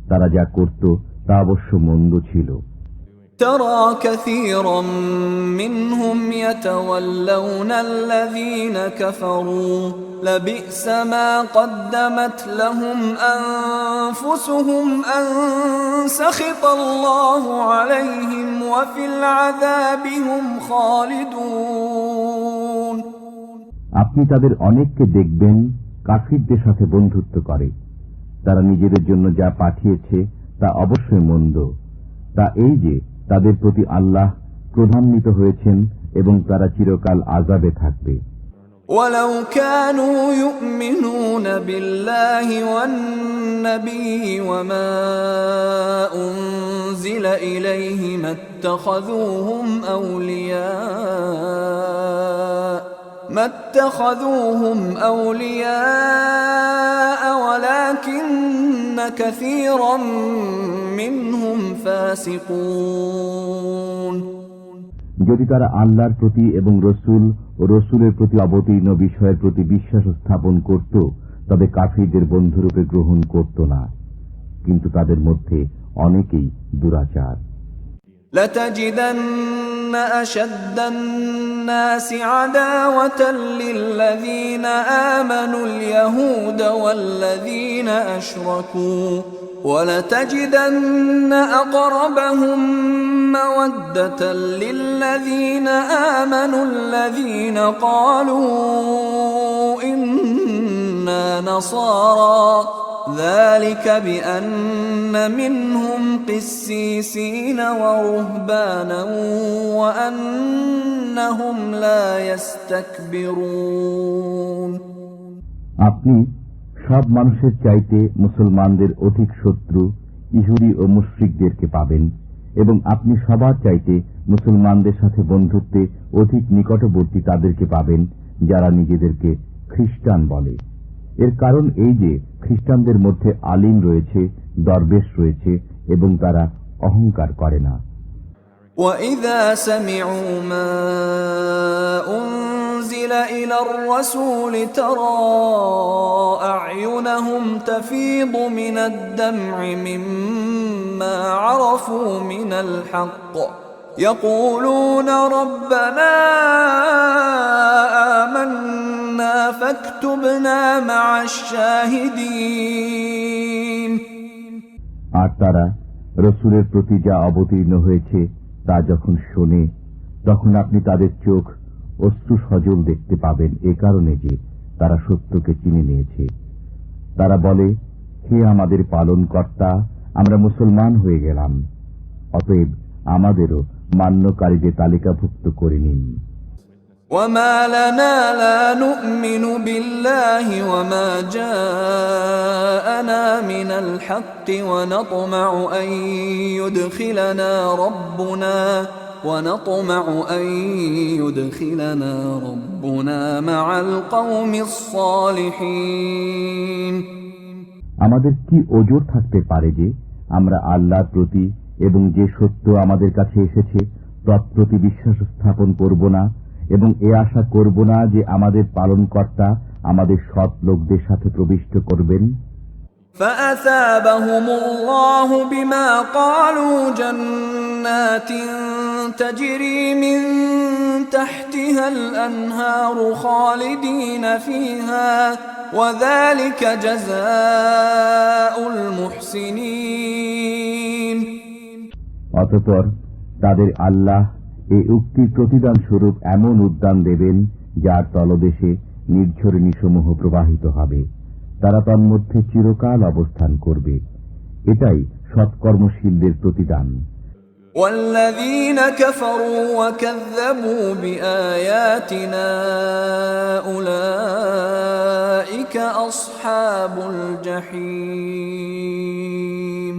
তারা যা করত তা অবশ্য মন্দ ছিল। ترى كثيرا منهم يتولون الذين كفروا لبئس ما قدمت لهم أنفسهم أن سخط الله عليهم وفي العذاب هم خالدون আপনি তাদের অনেককে দেখবেন কাফিরদের সাথে বন্ধুত্ব করে। তারা নিজেদের জন্য যা পাঠিয়েছে তা অবশ্যই মন্দ। তা এই যে তাদের প্রতি আল্লাহ ক্রোধান্বিত হয়েছেন এবং তারা চিরকাল আযাবে থাকবে। ولو كانوا يؤمنون بالله والنبي وما أنزل إليه ما اتخذوهم أولياء ولكن كثيرا منهم فاسقون যদি তারা আল্লাহর প্রতি এবং রসুল ও রসুলের প্রতি অবতীর্ণ বিষয়ের প্রতি বিশ্বাস স্থাপন করত তবে কাফিরদের বন্ধুরূপে গ্রহণ করত না, কিন্তু তাদের মধ্যে অনেকেই দুরাচার। لتجدن أشد الناس عداوة للذين آمنوا اليهود والذين أشركوا ولتجدن أقربهم مودة للذين آمنوا الذين قالوا إنا نصارى ذلك بأن منهم قسيسين ورهبانا وأنهم لا يستكبرون আপনি সব মানুষের চাইতে মুসলমানদের অধিক শত্রু ইহুদি ও মুশরিকদেরকে পাবেন, এবং আপনি সবার চাইতে মুসলমানদের সাথে বন্ধুত্বে অধিক নিকটবর্তী তাদেরকে পাবেন যারা নিজেদেরকে খ্রিস্টান বলে। এর কারণ এই যে খ্রিস্টানদের মধ্যে আলিম রয়েছে, দরবেশ রয়েছে এবং তারা অহংকার করে না। وَإِذَا سَمِعُوا مَا أُنزِلَ إِلَى الرَّسُولِ تَرَى أَعْيُنَهُمْ تَفِيضُ مِنَ الدَّمْعِ مِمَّا عَرَفُوا مِنَ الْحَقِّ يَقُولُونَ رَبَّنَا آمَنَّا فَاكْتُبْنَا مَعَ الشَّاهِدِينَ আর তারা রসুলের প্রতি যা অবতীর্ণ হয়েছে তা যখন শোনে তখন আপনি তাদের চোখ অশ্রু সজল দেখতে পাবেন, এ কারণে যে তারা সত্যকে চিনে নিয়েছে। তারা বলে, হে আমাদের পালনকর্তা, আমরা মুসলমান হয়ে গেলাম, অতএব আমাদেরও মান্যকারীদের তালিকাভুক্ত করে নিন। وَمَا لَنَا لَا نُؤْمِنُ بِاللَّهِ وَمَا جَاءَنَا مِنَ الْحَقِّ وَنَطْمَعُ أَن يُدْخِلَنَا رَبُّنَا مَعَ الْقَوْمِ الصَّالِحِينَ আমাদের কি ওজর থাকতে পারে যে আমরা আল্লাহর প্রতি এবং যে সত্য আমাদের কাছে এসেছে তৎপ্রতি বিশ্বাস স্থাপন করব না এবং এ আশা করব না যে আমাদের পালনকর্তা আমাদের সৎ লোকদের সাথে প্রবিষ্ট করবেন। فَأَثَابَهُمُ اللَّهُ بِمَا قَالُوا جَنَّاتٍ تَجْرِي مِن تَحْتِهَا الْأَنْهَارُ خَالِدِينَ فِيهَا وَذَلِكَ جَزَاءُ الْمُحْسِنِينَ অতঃপর তাদের আল্লাহ এই উক্তির প্রতিদান স্বরূপ এমন উদ্যান দেবেন যার তলদেশে নির্ঝরিণীসমূহ প্রবাহিত হবে, তারা তন্মধ্যে চিরকাল অবস্থান করবে। এটাই সৎকর্মশীলদের প্রতিদান। وَالَّذِينَ كَفَرُوا وَكَذَّبُوا بِآيَاتِنَا أُولَئِكَ أَصْحَابُ الْجَحِيمِ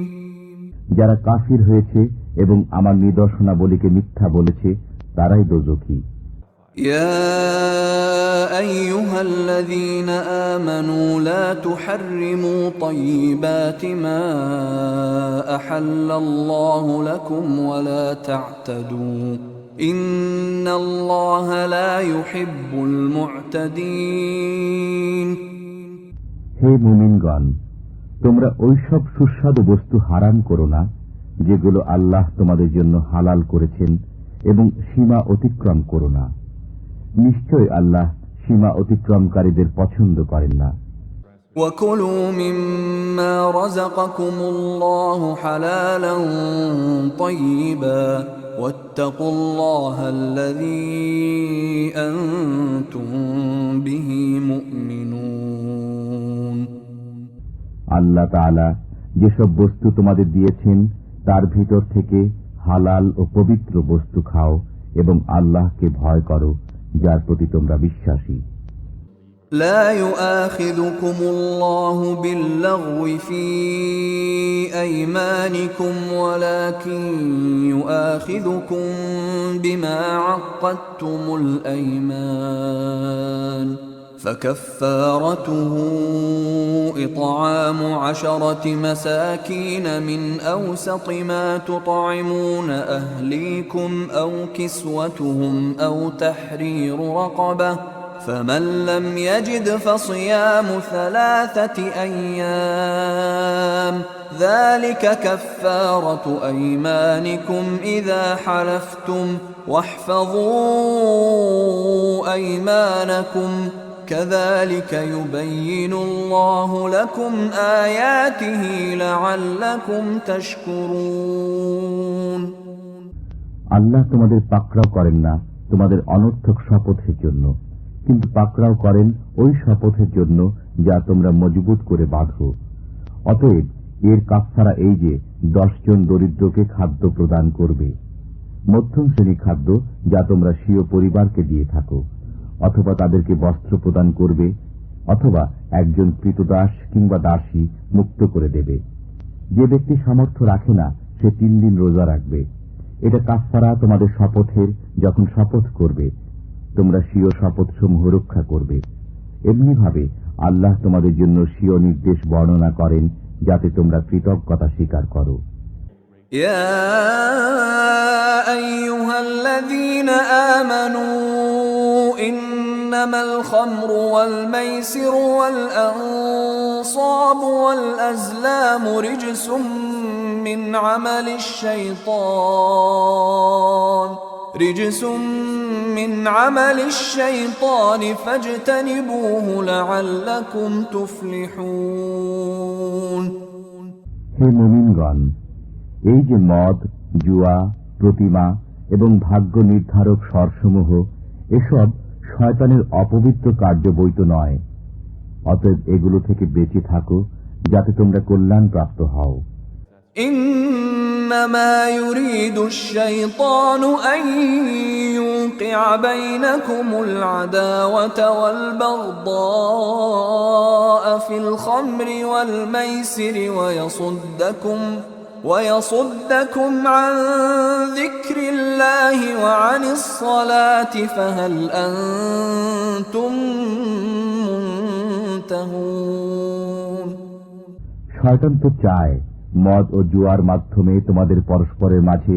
যারা কাফির হয়েছে এবং আমার নিদর্শনাবলীকে মিথ্যা বলেছে তারাই দোজখী। يا أيها الذين آمنوا لا تحرموا طيبات ما أحل الله لكم ولا تعتدوا إن الله لا يحب المعتدين হে মুমিনগণ, তোমরা ওইসব সুস্বাদু বস্তু হারাম করো না যেগুলো আল্লাহ তোমাদের জন্য হালাল করেছেন, এবং সীমা অতিক্রম করো না। নিশ্চয় আল্লাহ সীমা অতিক্রমকারীদের পছন্দ করেন না। وَكُلُوا مِمَّا رَزَقَكُمُ اللَّهُ حَلَالًا طَيِّبًا وَاتَّقُوا اللَّهَ الَّذِي أَنْتُمْ بِهِ مُؤْمِنُونَ। আল্লাহ তাআলা যেসব বস্তু তোমাদের দিয়েছেন তার ভিতর থেকে হালাল ও পবিত্র বস্তু খাও এবং আল্লাহকে ভয় করো, যার প্রতি তোমরা বিশ্বাসী। لا يؤاخذكم الله باللغو في أيمانكم ولكن يؤاخذكم بما عقدتم الأيمان فكفارته إطعام 10 مساكين من أوسط ما تطعمون أهليكم أو كسوتهم أو تحرير رقبة فمن لم يجد فصيام 3 أيام ذلك كفارة أيمانكم إذا حلفتم واحفظوا أيمانكم كذلك يبين الله لكم آياته لعلكم تشكرون। আল্লাহ তোমাদের পাকড়াও করেন না তোমাদের অনর্থক শপথের জন্য, কিন্তু পাকড়াও করেন ওই শপথের জন্য যা তোমরা মজবুত করে বাঁধো। অতএব এর কাফফারা এই যে 10 জন দরিদ্রকে খাদ্য প্রদান করবে, মধ্যম শ্রেণী খাদ্য যা তোমরা স্বীয় পরিবারকে দিয়ে থাকো, অথবা তাদেরকে বস্ত্র প্রদান করবে, অথবা একজন কৃতদাস কিংবা দাসী মুক্ত করে দেবে। যে ব্যক্তি সামর্থ্য রাখে না সে 3 দিন রোজা রাখবে। এটা কাফফারা তোমাদের শপথের যখন শপথ করবে, তোমরা স্বীয় শপথসমূহ রক্ষা করবে। এমনিভাবে আল্লাহ তোমাদের জন্য স্বীয় নির্দেশ বর্ণনা করেন যাতে তোমরা কৃতজ্ঞতা স্বীকার করো। يا أيها الذين آمنوا إنما الخمر والميسر والأنصاب والأزلام رجس من عمل الشيطان فاجتنبوه لعلكم تفلحون। হে মুমিনগণ, এই যে মদ, জুয়া, প্রতিমা এবং ভাগ্য নির্ধারক স্বরসমূহ, এসব শয়তানের অপবিত্র কার্য বৈত নয়। অতএব এগুলো থেকে বেঁচে থাকো যাতে তোমরা কল্যাণ প্রাপ্ত হও। إنما يريد الشيطان أن يوقع بينكم العداوة والبغضاء في الخمر والميسر ويصدكم عن ذكر الله وعن الصلاة فهل أنتم منتهون। শয়তান তো চায় মদ ও জুয়ার মাধ্যমে তোমাদের পরস্পরের মাঝে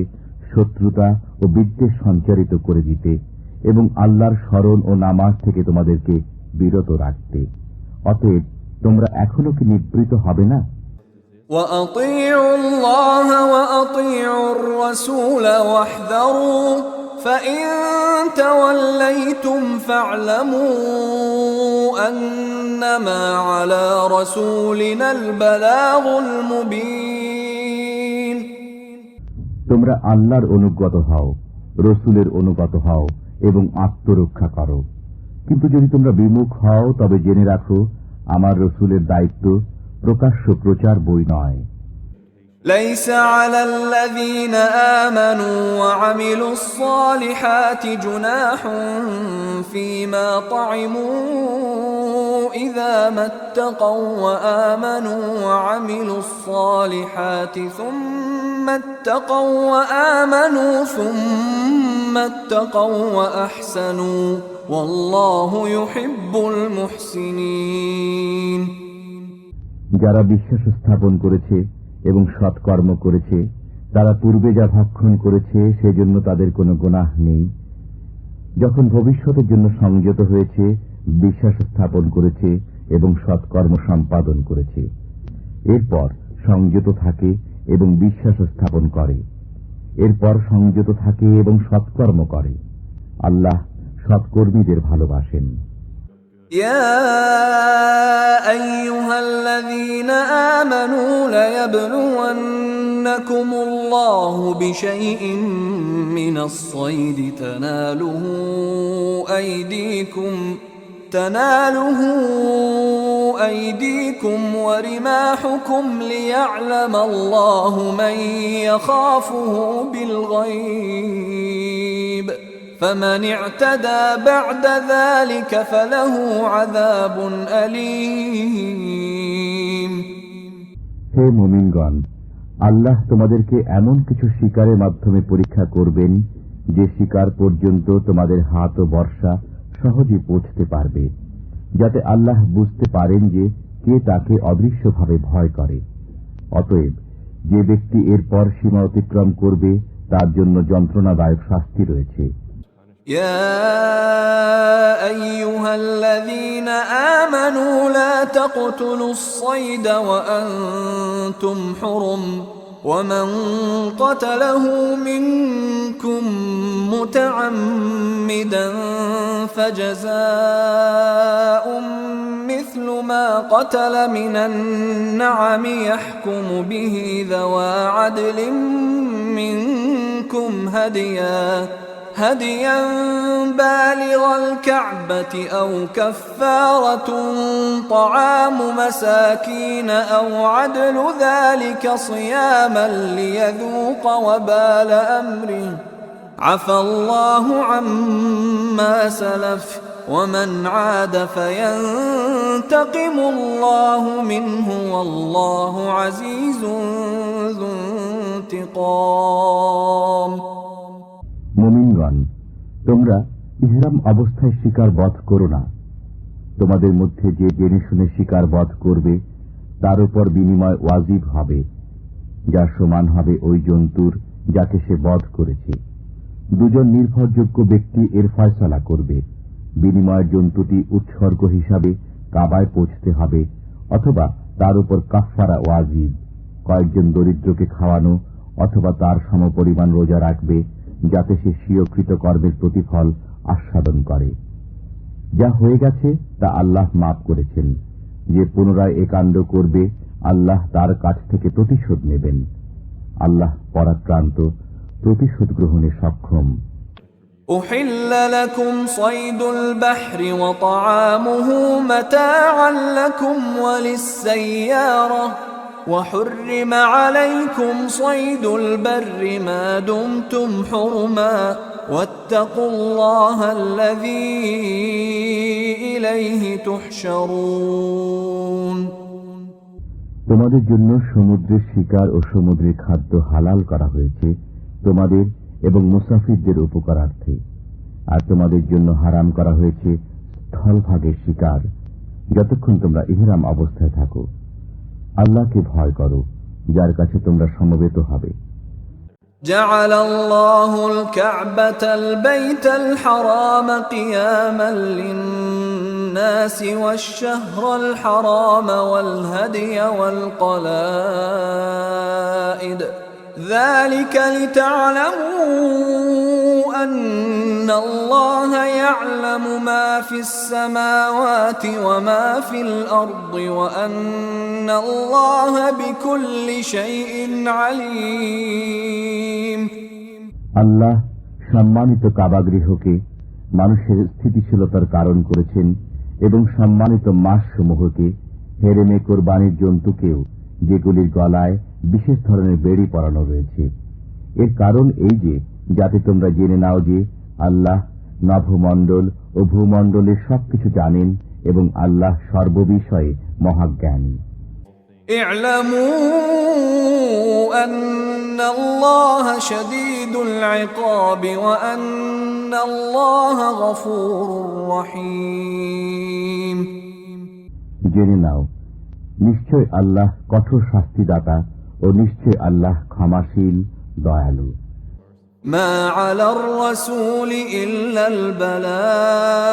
শত্রুতা ও বিদ্বেষ সঞ্চারিত করে দিতে এবং আল্লাহর স্মরণ ও নামাজ থেকে তোমাদেরকে বিরত রাখতে। অতএব তোমরা এখনো কি নিবৃত হবে না? وأطيعوا الله وأطيعوا الرسول واحذروا فإن توليتم فاعلموا أنما على رسولنا البلاغ المبين। তোমরা আল্লাহর অনুগত হও, রসুলের অনুগত হও এবং আত্মরক্ষা করো। কিন্তু যদি তোমরা বিমুখ হও তবে জেনে রাখো আমার রসুলের দায়িত্ব প্রকাশ্য প্রচার বই নয়। ليس على الذين آمنوا وعملوا الصالحات جناح فيما طعموا إذا ما اتقوا وآمنوا وعملوا الصالحات ثم اتقوا وأحسنوا والله يحب المحسنين। যারা বিশ্বাস স্থাপন করেছে এবং সৎকর্ম করেছে তারা পূর্বে যা ভক্ষণ করেছে সেজন্য তাদের কোনো গুনাহ নেই। যখন ভবিষ্যতের জন্য সংযত হয়েছে, বিশ্বাস স্থাপন করেছে এবং সৎকর্ম সম্পাদন করেছে, এরপর সংযত থাকে এবং বিশ্বাস স্থাপন করে, এরপর সংযত থাকে এবং সৎকর্ম করে, আল্লাহ সৎকর্মীদের ভালোবাসেন। يا أيها الذين آمنوا ليبلونكم الله بشيء من الصيد تناله أيديكم ورماحكم ليعلم الله من يخافه بالغيب فمن اعتدى بعد ذلك فله عذاب أليم। হে মুমিনগণ, আল্লাহ তোমাদেরকে এমন কিছু শিকারের মাধ্যমে পরীক্ষা করবেন যে শিকার পর্যন্ত তোমাদের হাত ও বর্ষা সহজে পৌঁছতে পারবে, যাতে আল্লাহ বুঝতে পারেন যে কে তাকে অদৃশ্যভাবে ভয় করে। অতএব যে ব্যক্তি এরপর সীমা অতিক্রম করবে তার জন্য যন্ত্রণাদায়ক শাস্তি রয়েছে। يا أيها الذين آمنوا لا تقتلوا الصيد وأنتم حرم ومن قتله منكم متعمدا فجزاء مثل ما قتل من النعم يحكم به ذوى عدل منكم هديا بالغ الكعبة أو كفارة طعام مساكين أو عدل ذلك صياما ليذوق وبال أمره عفى الله عما سلف ومن عاد فينتقم الله منه والله عزيز ذو انتقام। মুমিনগণ, তোমরা ইহরাম অবস্থায় শিকার বধ করো না। তোমাদের মধ্যে যে জেনে শুনে শিকার বধ করবে তার উপর বিনিময় ওয়াজিব হবে, যা সমান হবে ওই জন্তুর যাকে সে বধ করেছে। দুজন নির্ভরযোগ্য ব্যক্তি এর ফয়সালা করবে। বিনিময়ের জন্তুটি উৎসর্গ হিসাবে কাবায় পৌঁছতে হবে, অথবা তার উপর কাফফারা ওয়াজিব, কয়েকজন দরিদ্রকে খাওয়ানো, অথবা তার সমপরিমাণ রোজা রাখবে, যাতে সে স্বীয়কৃত কর্মের প্রতিফল আস্বাদন করে। যা হয়ে গেছে তা আল্লাহ মাফ করেছেন। যে পুনরায় এ কাণ্ড করবে আল্লাহ তার কাছ থেকে প্রতিশোধ নেবেন। আল্লাহ পরাক্রান্ত, প্রতিশোধ গ্রহণে সক্ষম। أحل لكم صيد البحر وطعامه متاعا لكم وللسيارة وحرم عليكم صيد البر ما دمتم حرما واتقوا الله الذي إليه تحشرون। তোমাদের জন্য সমুদ্রের শিকার ও সমুদ্রের খাদ্য হালাল করা হয়েছে তোমাদের এবং মুসাফিরদের উপকারার্থে, আর তোমাদের জন্য হারাম করা হয়েছে স্থলভাগের শিকার, যতক্ষণ তোমরা ইহরাম অবস্থায় থাকো। আল্লাহকে ভয় করো, যার কাছে তোমরা সমবেত হবে। جعل الله الكعبة البيت الحرام قياما للناس والشهر الحرام والهدي والقلائد ذلك لتعلموا أن الله يعلم ما في السماوات وما في الأرض وأن الله بكل شيء عليم। আল্লাহ সম্মানিত কাবাগৃহকে মানুষের স্থিতিশীলতার কারণ করেছেন এবং সম্মানিত মাসসমূহকে হেরেমে কোরবানির জন্তুকেও, যেগুলির গলায় বিশেষ ধরনের বেড়ি পরানো রয়েছে। এর কারণ এই যে যাতে তোমরা জেনে নাও যে আল্লাহ নভমণ্ডল ও ভূমণ্ডলের সবকিছু জানেন এবং আল্লাহ সর্ববিষয়ে মহাজ্ঞানী। اعلموا أن الله شديد العقاب وأن الله غفور رحيم। জেনে নাও, নিশ্চয় আল্লাহ কঠোর শাস্তিদাতা ও নিশ্চয় আল্লাহ ক্ষমাশীল, দয়ালু। ما على الرسول إلا البلاغ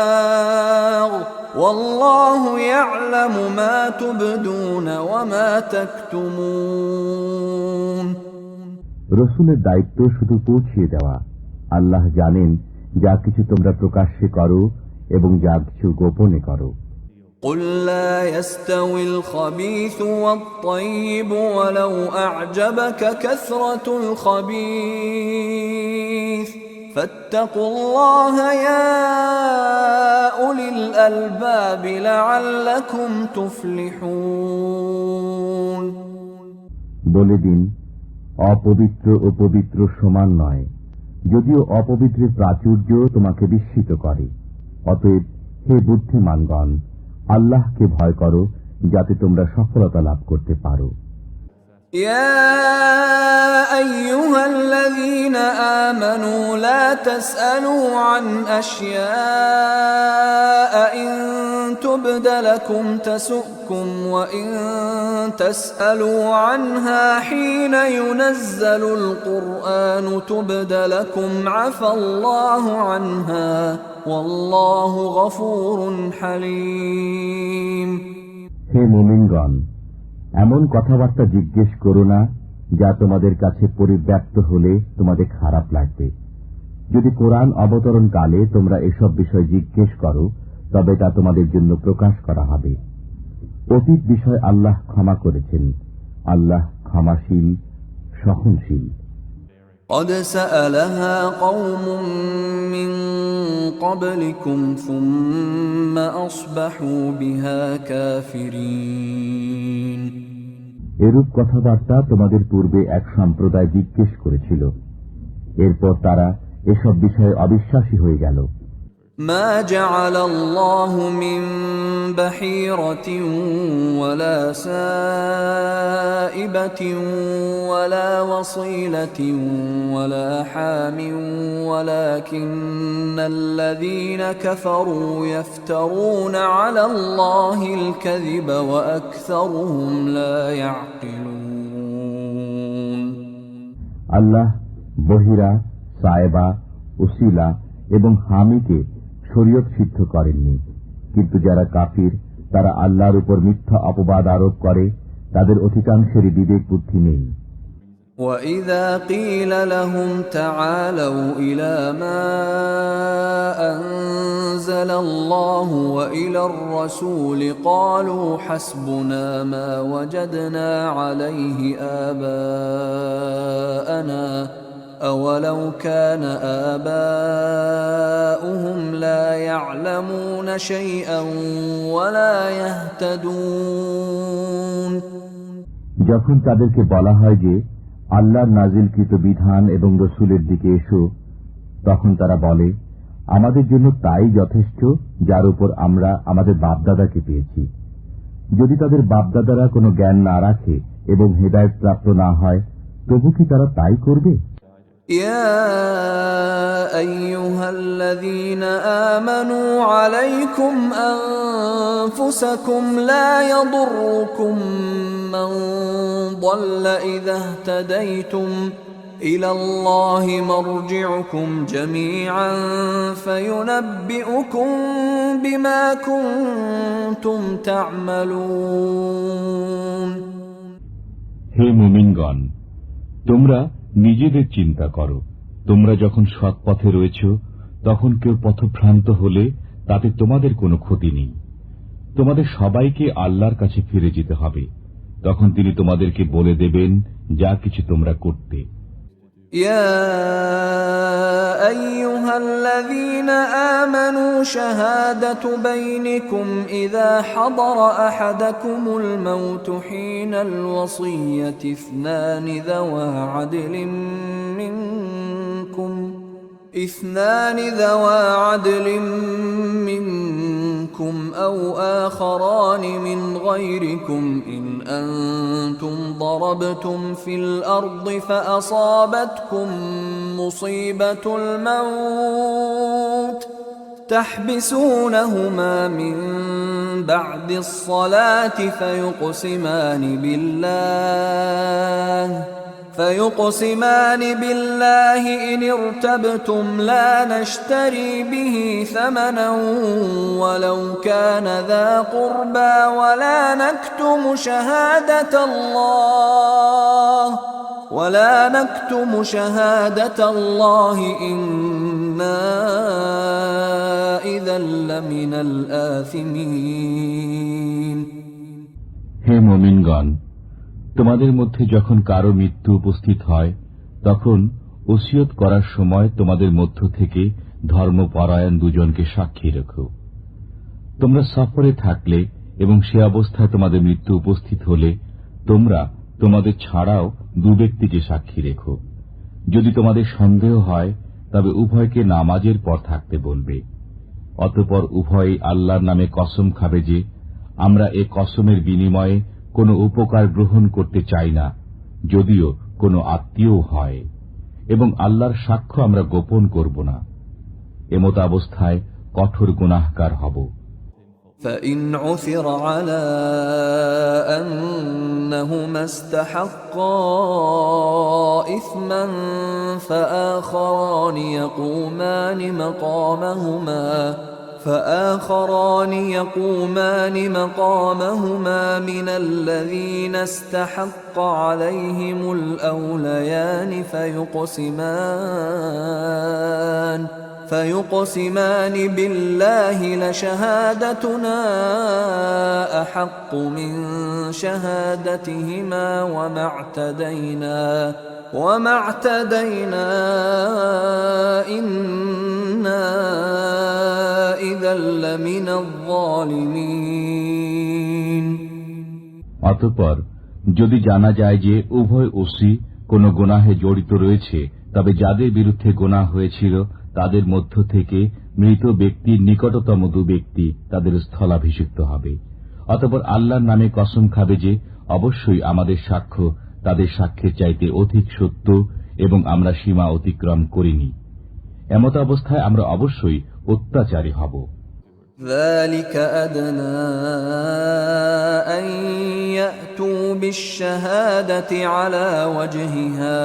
والله يعلم ما تبدون وما تكتمون। রসুলের দায়িত্ব শুধু পৌঁছিয়ে দেওয়া। আল্লাহ জানেন যা কিছু তোমরা প্রকাশ্যে করো এবং যা কিছু গোপনে করো। قل لا يستوي الخبيث والطيب ولو أعجبك كثرة الخبيث فاتقوا الله يا أولي الألباب لعلكم تفلحون। বলে দিন, অপবিত্র ও পবিত্র সমান নয়, যদিও অপবিত্রের প্রাচুর্য তোমাকে বিস্মিত করে। অতএব হে বুদ্ধিমানগণ, আল্লাহকে ভয় করো যাতে তোমরা সফলতা লাভ করতে পারো। يا أيها الذين آمنوا لا تسألوا عن أشياء إن تبد لكم تسؤكم وإن تسألوا عنها حين ينزل القرآن تبد لكم عفى الله عنها والله غفور حليم। হে মুমিনগণ, এমন কথাবার্তা জিজ্ঞেস করো না যা তোমাদের কাছে পরিব্যাপ্ত হলে তোমাদের খারাপ লাগবে। যদি কোরআন অবতরণ কালে তোমরা এসব বিষয় জিজ্ঞেস করো তবে তা তোমাদের জন্য প্রকাশ করা হবে। অতীত বিষয় আল্লাহ ক্ষমা করেছেন। আল্লাহ ক্ষমাশীল, সহনশীল। قد سألها قوم من قبلكم ثم أصبحوا بها كافرين। এরূপ কথাবার্তা তোমাদের পূর্বে এক সম্প্রদায় জিজ্ঞেস করেছিল, এরপর তারা এসব বিষয়ে অবিশ্বাসী হয়ে গেল। ما جعل الله من بحيرة ولا سائبة ولا وصيلة ولا حام ولكن الذين كفروا يفترون على الله الكذب وأكثرهم لا يعقلون। আল্লাহ বহিরা, সায়েবা, উসিলা এবং হামিকে শরীয়ত সিদ্ধ করেননি, কিন্তু যারা কাফির তারা আল্লাহর উপর মিথ্যা অপবাদ আরোপ করে, তাদের অধিকাংশেরই বিবেক বুদ্ধি নেই। وَإِذَا قِيلَ لَهُمْ تَعَالَوْا إِلَى مَا أَنزَلَ اللَّهُ وَإِلَى الرَّسُولِ قَالُوا حَسْبُنَا مَا وَجَدْنَا عَلَيْهِ آبَاءَنَا أَوَلَوْ كَانَ آبَاؤُهُمْ لَا يَعْلَمُونَ شَيْئًا وَلَا يَهْتَدُونَ। যখন তাদেরকে বলা হয় যে আল্লাহর নাজিলকৃত বিধান এবং রসুলের দিকে এসো, তখন তারা বলে, আমাদের জন্য তাই যথেষ্ট যার উপর আমরা আমাদের বাপদাদাকে পেয়েছি। যদি তাদের বাপদাদারা কোনো জ্ঞান না রাখে এবং হেদায়েত প্রাপ্ত না হয়, তবু কি তারা তাই করবে? يا أيها الذين آمنوا عليكم أنفسكم لا يضركم من ضل إذا اهتديتم إلى الله مرجعكم جميعا فينبئكم بما كنتم تعملون। হে মুমিনগণ, তোমরা নিজেদের চিন্তা করো। তোমরা যখন সৎ পথে রয়েছ তখন কেউ পথভ্রান্ত হলে তাতে তোমাদের কোনো ক্ষতি নেই। তোমাদের সবাইকে আল্লাহর কাছে ফিরে যেতে হবে, তখন তিনি তোমাদেরকে বলে দেবেন যা কিছু তোমরা করতে। يا أيها الذين آمنوا شهادة بينكم إذا حضر أحدكم الموت حين الوصية اثنان ذوى عدل منكم أو آخران من غيركم إن أنتم ضربتم في الأرض فأصابتكم مصيبة الموت تحبسونهما من بعد الصلاة فيقسمان بالله إن ارتبتم لا نشتري به ثمنا ولو كان ذا قربى ولا نكتم شهادة الله ولا نكتم شهادة الله إنا إذا لمن الآثمين। হে মুমিনগণ, তোমাদের মধ্যে যখন কারো মৃত্যু উপস্থিত হয় তখন ওসিয়ত করার সময় তোমাদের মধ্য থেকে ধর্মপরায়ণ দুজনকে সাক্ষী রেখো। তোমরা সফরে থাকলে এবং সে অবস্থায় তোমাদের মৃত্যু উপস্থিত হলে তোমরা তোমাদের ছাড়াও দু ব্যক্তিকে সাক্ষী রেখো। যদি তোমাদের সন্দেহ হয় তবে উভয়কে নামাজের পর থাকতে বলবে। অতঃপর উভয়ে আল্লাহর নামে কসম খাবে যে আমরা এ কসমের বিনিময়ে কোনো উপকার গ্রহণ করতে চাই না, যদিও কোনো আত্মীয় হয়, এবং আল্লাহর সাক্ষ্য আমরা গোপন করব না। এমত অবস্থায় কঠোর গুনাহগার হব। فإن عثر على أنهما استحقا إثما فآخران يقومان مقامهما من الذين استحق عليهم الأوليان فيقسمان بالله لشهادتنا أحق من شهادتهما وما اعتدينا إنا إذا لمن الظالمين। অতঃপর যদি জানা যায় যে উভয় ওসি কোন গুনাহে জড়িত রয়েছে, তবে যাদের বিরুদ্ধে গুনাহ হয়েছিল তাদের মধ্য থেকে মৃত ব্যক্তির নিকটতম দু ব্যক্তি তাদের স্থলাভিষিক্ত হবে। অতঃপর আল্লাহর নামে কসম খাবে যে অবশ্যই আমাদের সাক্ষ্য তাদের সাক্ষ্যের চাইতে অধিক সত্য এবং আমরা সীমা অতিক্রম করিনি। এমত অবস্থায় আমরা অবশ্যই অত্যাচারী হব। ذلك أدنى أن يأتوا بالشهادة على وجهها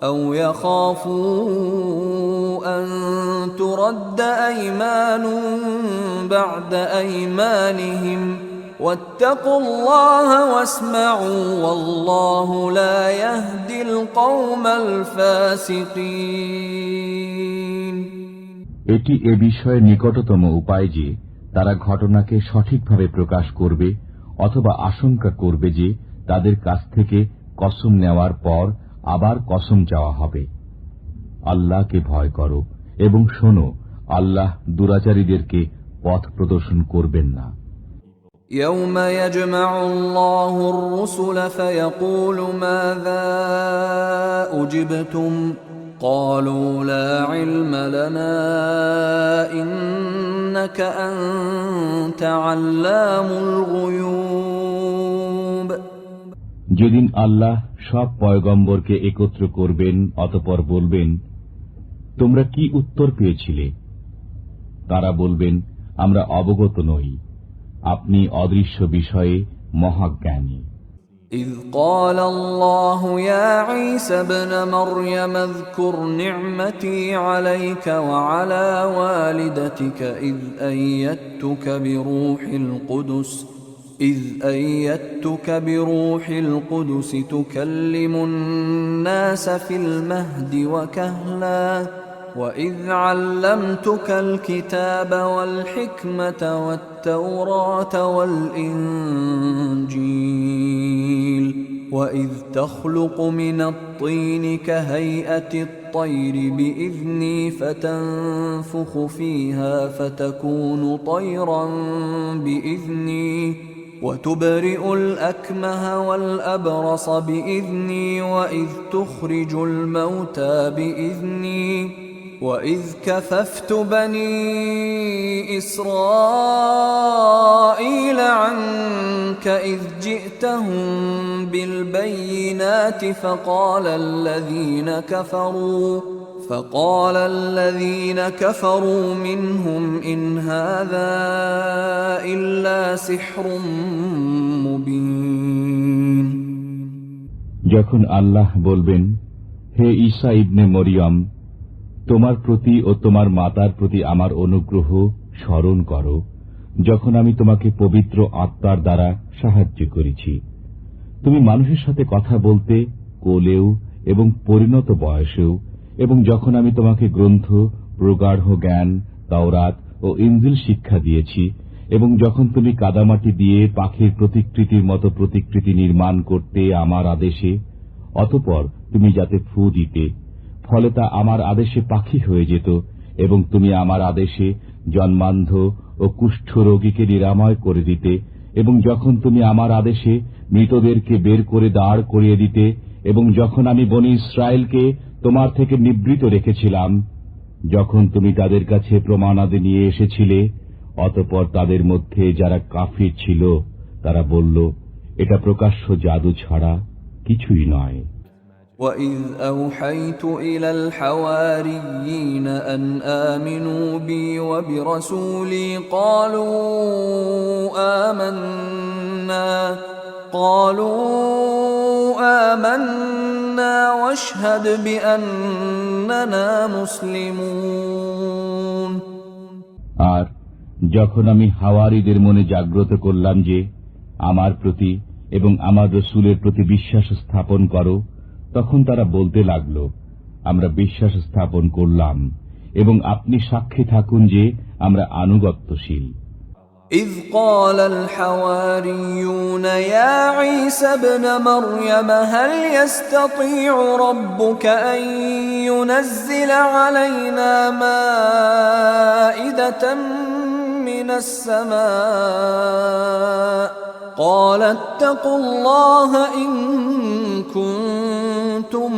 أو يخافوا أن ترد أيمان بعد أيمانهم واتقوا الله واسمعوا والله لا يهدي القوم الفاسقين। এটি এ বিষয়ে নিকটতম উপায় যে তারা ঘটনাকে সঠিকভাবে প্রকাশ করবে অথবা আশঙ্কা করবে যে তাদের কাছ থেকে কসম নেওয়ার পর আবার কসম চাওয়া হবে। আল্লাহকে ভয় করো এবং শোনো, আল্লাহ দুরাচারীদেরকে পথ প্রদর্শন করবেন না। يوم يجمع الله الرسل فيقول ماذا أجبتم قالوا لا علم لنا إنك أنت علام الغيوب। যেদিন আল্লাহ সব পয়গম্বরকে একত্র করবেন অতঃপর বলবেন, তোমরা কি উত্তর পেয়েছিলে? তারা বলবেন, আমরা অবগত নই, আপনি অদৃশ্য বিষয়ে মহাজ্ঞানী। إذ قال الله يا عيسى ابن مريم اذكر نعمتي عليك وعلى والدتك إذ أيدتك بروح القدس تكلم الناس في المهد وكهلا وإذ علمتك الكتاب والحكمة والتوراة والإنجيل وإذ تخلق من الطين كهيئة الطير بإذني فتنفخ فيها فتكون طيرا بإذني وتبرئ الأكمه والأبرص بإذني وإذ تخرج الموتى بإذني وإذ كففت بني إسرائيل عنك إذ جئتهم بالبينات فقال الذين كفروا منهم إن هذا إلا سحر مبين। যখন আল্লাহ বলবেন, হে ঈসা ইবনে মরিয়ম, তোমার প্রতি ও তোমার মাতার প্রতি আমার অনুগ্রহ স্মরণ করো, যখন আমি তোমাকে পবিত্র আত্মার দ্বারা সাহায্য করেছি। তুমি মানুষের সাথে কথা বলতে কোলেও এবং পরিণত বয়সেও, এবং যখন আমি তোমাকে গ্রন্থ, প্রগাঢ় জ্ঞান, তাওরাত ও ইনজিল শিক্ষা দিয়েছি, এবং যখন তুমি কাদামাটি দিয়ে পাখির প্রতিকৃতির মতো প্রতিকৃতি নির্মাণ করতে আমার আদেশে, অতঃপর তুমি যাতে ফু দিতে, ফলে তা আমার আদেশে পাখি হয়ে যেত, এবং তুমি আমার আদেশে জন্মান্ধ ও কুষ্ঠ রোগীকে নিরাময় করে দিতে, এবং যখন তুমি আমার আদেশে মৃতদেরকে বের করে দাঁড় করিয়ে দিতে, এবং যখন আমি বনী ইসরায়েলকে তোমার থেকে নিবৃত রেখেছিলাম, যখন তুমি তাদের কাছে প্রমাণাদি নিয়ে এসেছিলে, অতঃপর তাদের মধ্যে যারা কাফির ছিল তারা বলল, এটা প্রকাশ্য জাদু ছাড়া কিছুই নয়। وَإِذْ أَوْحَيْتُ إِلَى الْحَوَارِيِّينَ أَنْ آمِنُوا بِي وَبِرَسُولِي قَالُوا آمَنَّا وَاشْهَدْ بِأَنَّنَا مُسْلِمُونَ। আর যখন আমি হাওয়ারীদের মনে জাগ্রত করলাম যে আমার প্রতি এবং আমার রসূলের প্রতি বিশ্বাস স্থাপন করো, তখন তারা বলতে লাগল, আমরা বিশ্বাস স্থাপন করলাম এবং আপনি সাক্ষী থাকুন যে আমরা আনুগত্যশীল। إذ قال الحواريون يا عيسى ابن مريم هل يستطيع ربك أن ينزل علينا مائدة من السماء قال اتقوا الله إن كنتم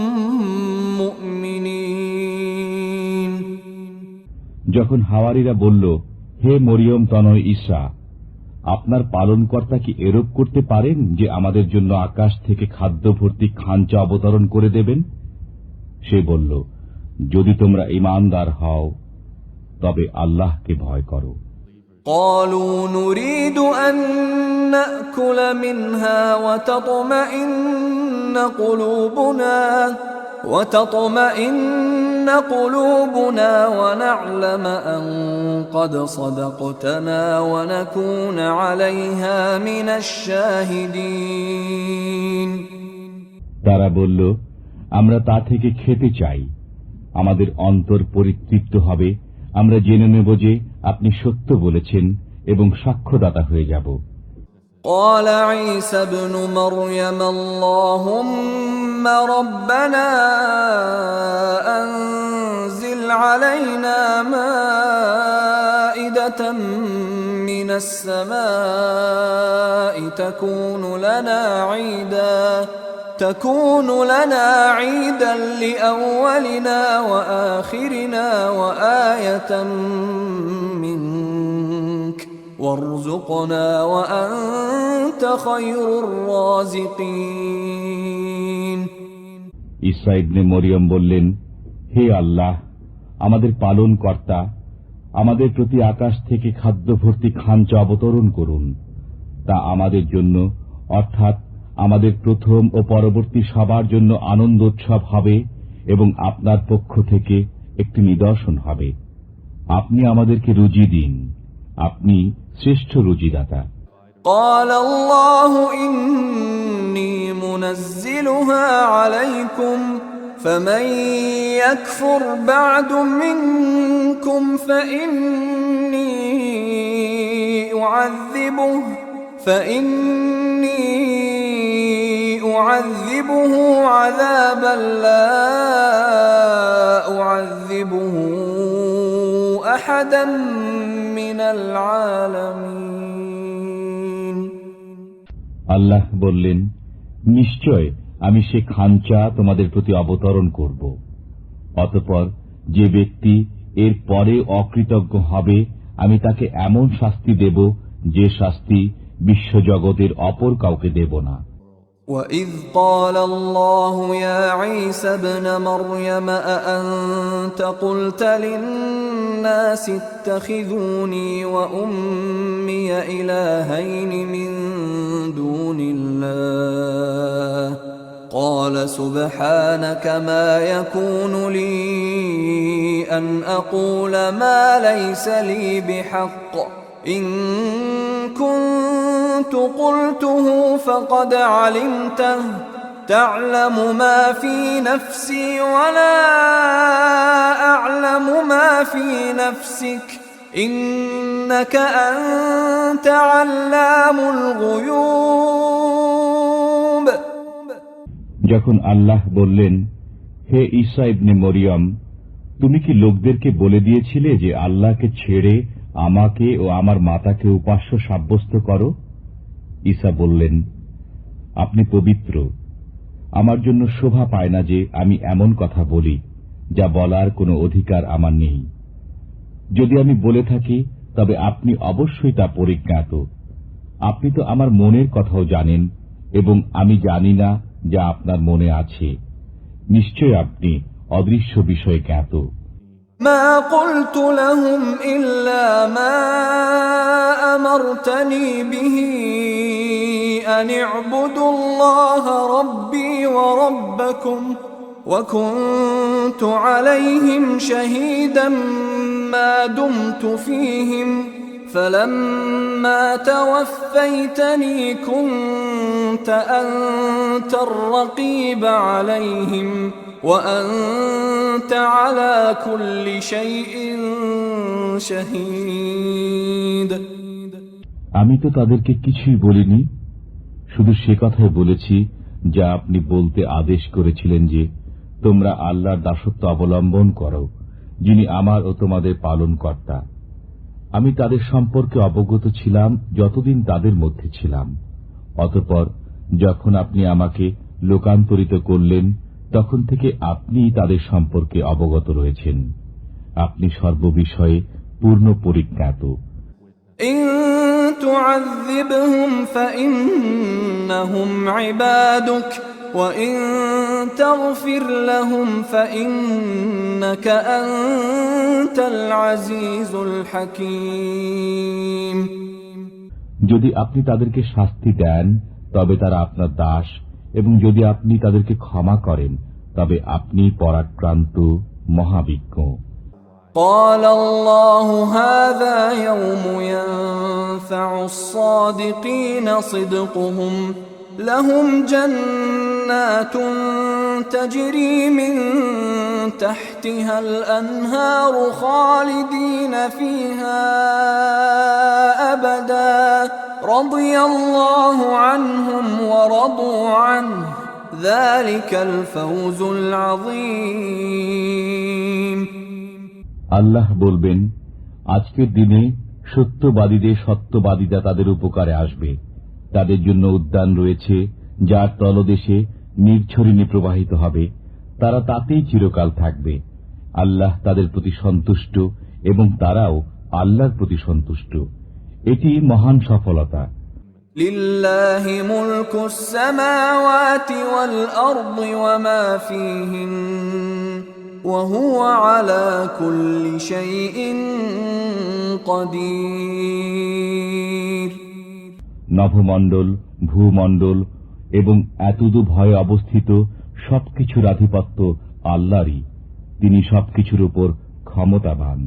مؤمنين। যখন হাওয়ারীরা বলল, হে মরিয়ম তনয় ঈসা, আপনার পালনকর্তা কি এরূপ করতে পারেন যে আমাদের জন্য আকাশ থেকে খাদ্য ভর্তি খাঞ্চা অবতরণ করে দেবেন? সে বলল, যদি তোমরা ঈমানদার হও তবে আল্লাহকে ভয় করো। قالوا نريد أن نأكل منها وتطمئن قلوبنا ونعلم أن قد صدقتنا ونكون عليها من الشاهدين। তারা বলল, আমরা তা থেকে খেতে চাই, আমাদের অন্তর পরিতৃপ্ত হবে, আমরা জেনে নেব যে আপনি সত্য বলেছেন এবং সাক্ষ্যদাতা হয়ে যাব। قال عيسى ابن مريم اللهم ربنا أنزل علينا مائدة من السماء تكون لنا عيدا لأولنا وآخرنا وآية منك وارزقنا وأنت خير الرازقين। ঈসা ইবনে মরিয়ম বললেন, হে আল্লাহ, আমাদের পালন কর্তা, আমাদের প্রতি আকাশ থেকে খাদ্য ভর্তি খাঞ্চা অবতরণ করুন, তা আমাদের জন্য অর্থাৎ আমাদের প্রথম ও পরবর্তী সবার জন্য আনন্দোৎসব হবে এবং আপনার পক্ষ থেকে একটি নিদর্শন হবে। আপনি আমাদেরকে রুজি দিন, আপনি শ্রেষ্ঠ রুজিদাতা। قال الله إني منزلها عليكم فمن يكفر بعد منكم فإني أعذبه عذابا لا أعذبه أحدا من العالمين। আল্লাহ বললেন, নিশ্চয় আমি সে খাঞ্চা তোমাদের প্রতি অবতরণ করব, অতঃপর যে ব্যক্তি এর পরে অকৃতজ্ঞ হবে আমি তাকে এমন শাস্তি দেব যে শাস্তি বিশ্বজগতের অপর কাউকে দেব না। وَإِذْ قَالَ اللَّهُ يَا عِيسَى ابْنَ مَرْيَمَ أَأَنْتَ قُلْتَ لِلنَّاسِ اتَّخِذُونِي وَأُمِّيَ إِلَٰهَيْنِ مِن دُونِ اللَّهِ قَالَ سُبْحَانَكَ مَا يَكُونُ لِي أَنْ أَقُولَ مَا لَيْسَ لِي بِحَقٍّ إِن كُنتُ كنت قلته فقد علمته تعلم ما في نفسي ولا أعلم ما في نفسك إنك أنت علام الغيوب। যখন আল্লাহ বললেন, হে ঈসা ইবনে মরিয়ম, তুমি কি লোকদেরকে বলে দিয়েছিলে যে আল্লাহকে ছেড়ে আমাকে ও আমার মাতাকে উপাস্য সাব্যস্ত করো? ঈসা বললেন, আপনি পবিত্র। আমার জন্য শোভা পায় না যে আমি এমন কথা বলি যা বলার কোনো অধিকার আমার নেই। যদি আমি বলে থাকি তবে আপনি অবশ্যই তা পরিজ্ঞাত। আপনি তো আমার মনের কথাও জানেন এবং আমি জানি না যা আপনার মনে আছে। নিশ্চয় আপনি অদৃশ্য বিষয়ে জ্ঞাত। ما قلت لهم إلا ما أمرتني به أن اعبدوا الله ربي وربكم وكنت عليهم شهيدا ما دمت فيهم فلما توفيتني كنت أنت الرقيب عليهم وأنت على كل شيء شهيد। আমি তো তাদেরকে কিছুই বলিনি, শুধু সে কথাই বলেছি যা আপনি বলতে আদেশ করেছিলেন যে তোমরা আল্লাহর দাসত্ব অবলম্বন করো, যিনি আমার ও তোমাদের পালনকর্তা। আমি তাদের সম্পর্কে অবগত ছিলাম যতদিন তাদের মধ্যে ছিলাম। অতঃপর যখন আপনি আমাকে লোকান্তরিত করলেন তখন থেকে আপনি তাদের সম্পর্কে অবগত রয়েছেন। আপনি সর্ববিষয়ে পূর্ণ পরিজ্ঞাত। إن تعذبهم فإنهم عبادك وإن تغفر لهم فإنك أنت العزيز الحكيم। যদি আপনি তাদেরকে শাস্তি দেন তবে তারা আপনার দাস, এবং যদি আপনি তাদেরকে ক্ষমা করেন তবে আপনি পরাক্রান্ত মহাবিজ্ঞ। قال الله هذا يوم ينفع الصادقين صدقهم لهم جنات تجري من تحتها الأنهار خالدين فيها أبدا رضي الله عنهم ورضوا عنه ذلك الفوز العظيم। আল্লাহ বলবেন, আজকের দিনে সত্যবাদীদের সত্যবাদীরা তাদের উপকারে আসবে। তাদের জন্য উদ্যান রয়েছে যার তলদেশে নির্ঝরিণী প্রবাহিত হবে, তারা তাতেই চিরকাল থাকবে। আল্লাহ তাদের প্রতি সন্তুষ্ট এবং তারাও আল্লাহর প্রতি সন্তুষ্ট। এটি মহান সফলতা। লিল্লাহি মুলকুস সামাওয়াতি ওয়াল আরদি ওয়া মা ফীহিন ওয়া হুয়া আলা কুল্লি শাইইন কাদির। নভমণ্ডল, ভূমণ্ডল এবং এতদূর ভয়ে অবস্থিত সবকিছুর আধিপত্য আল্লাহরই। তিনি সবকিছুর উপর ক্ষমতাবান।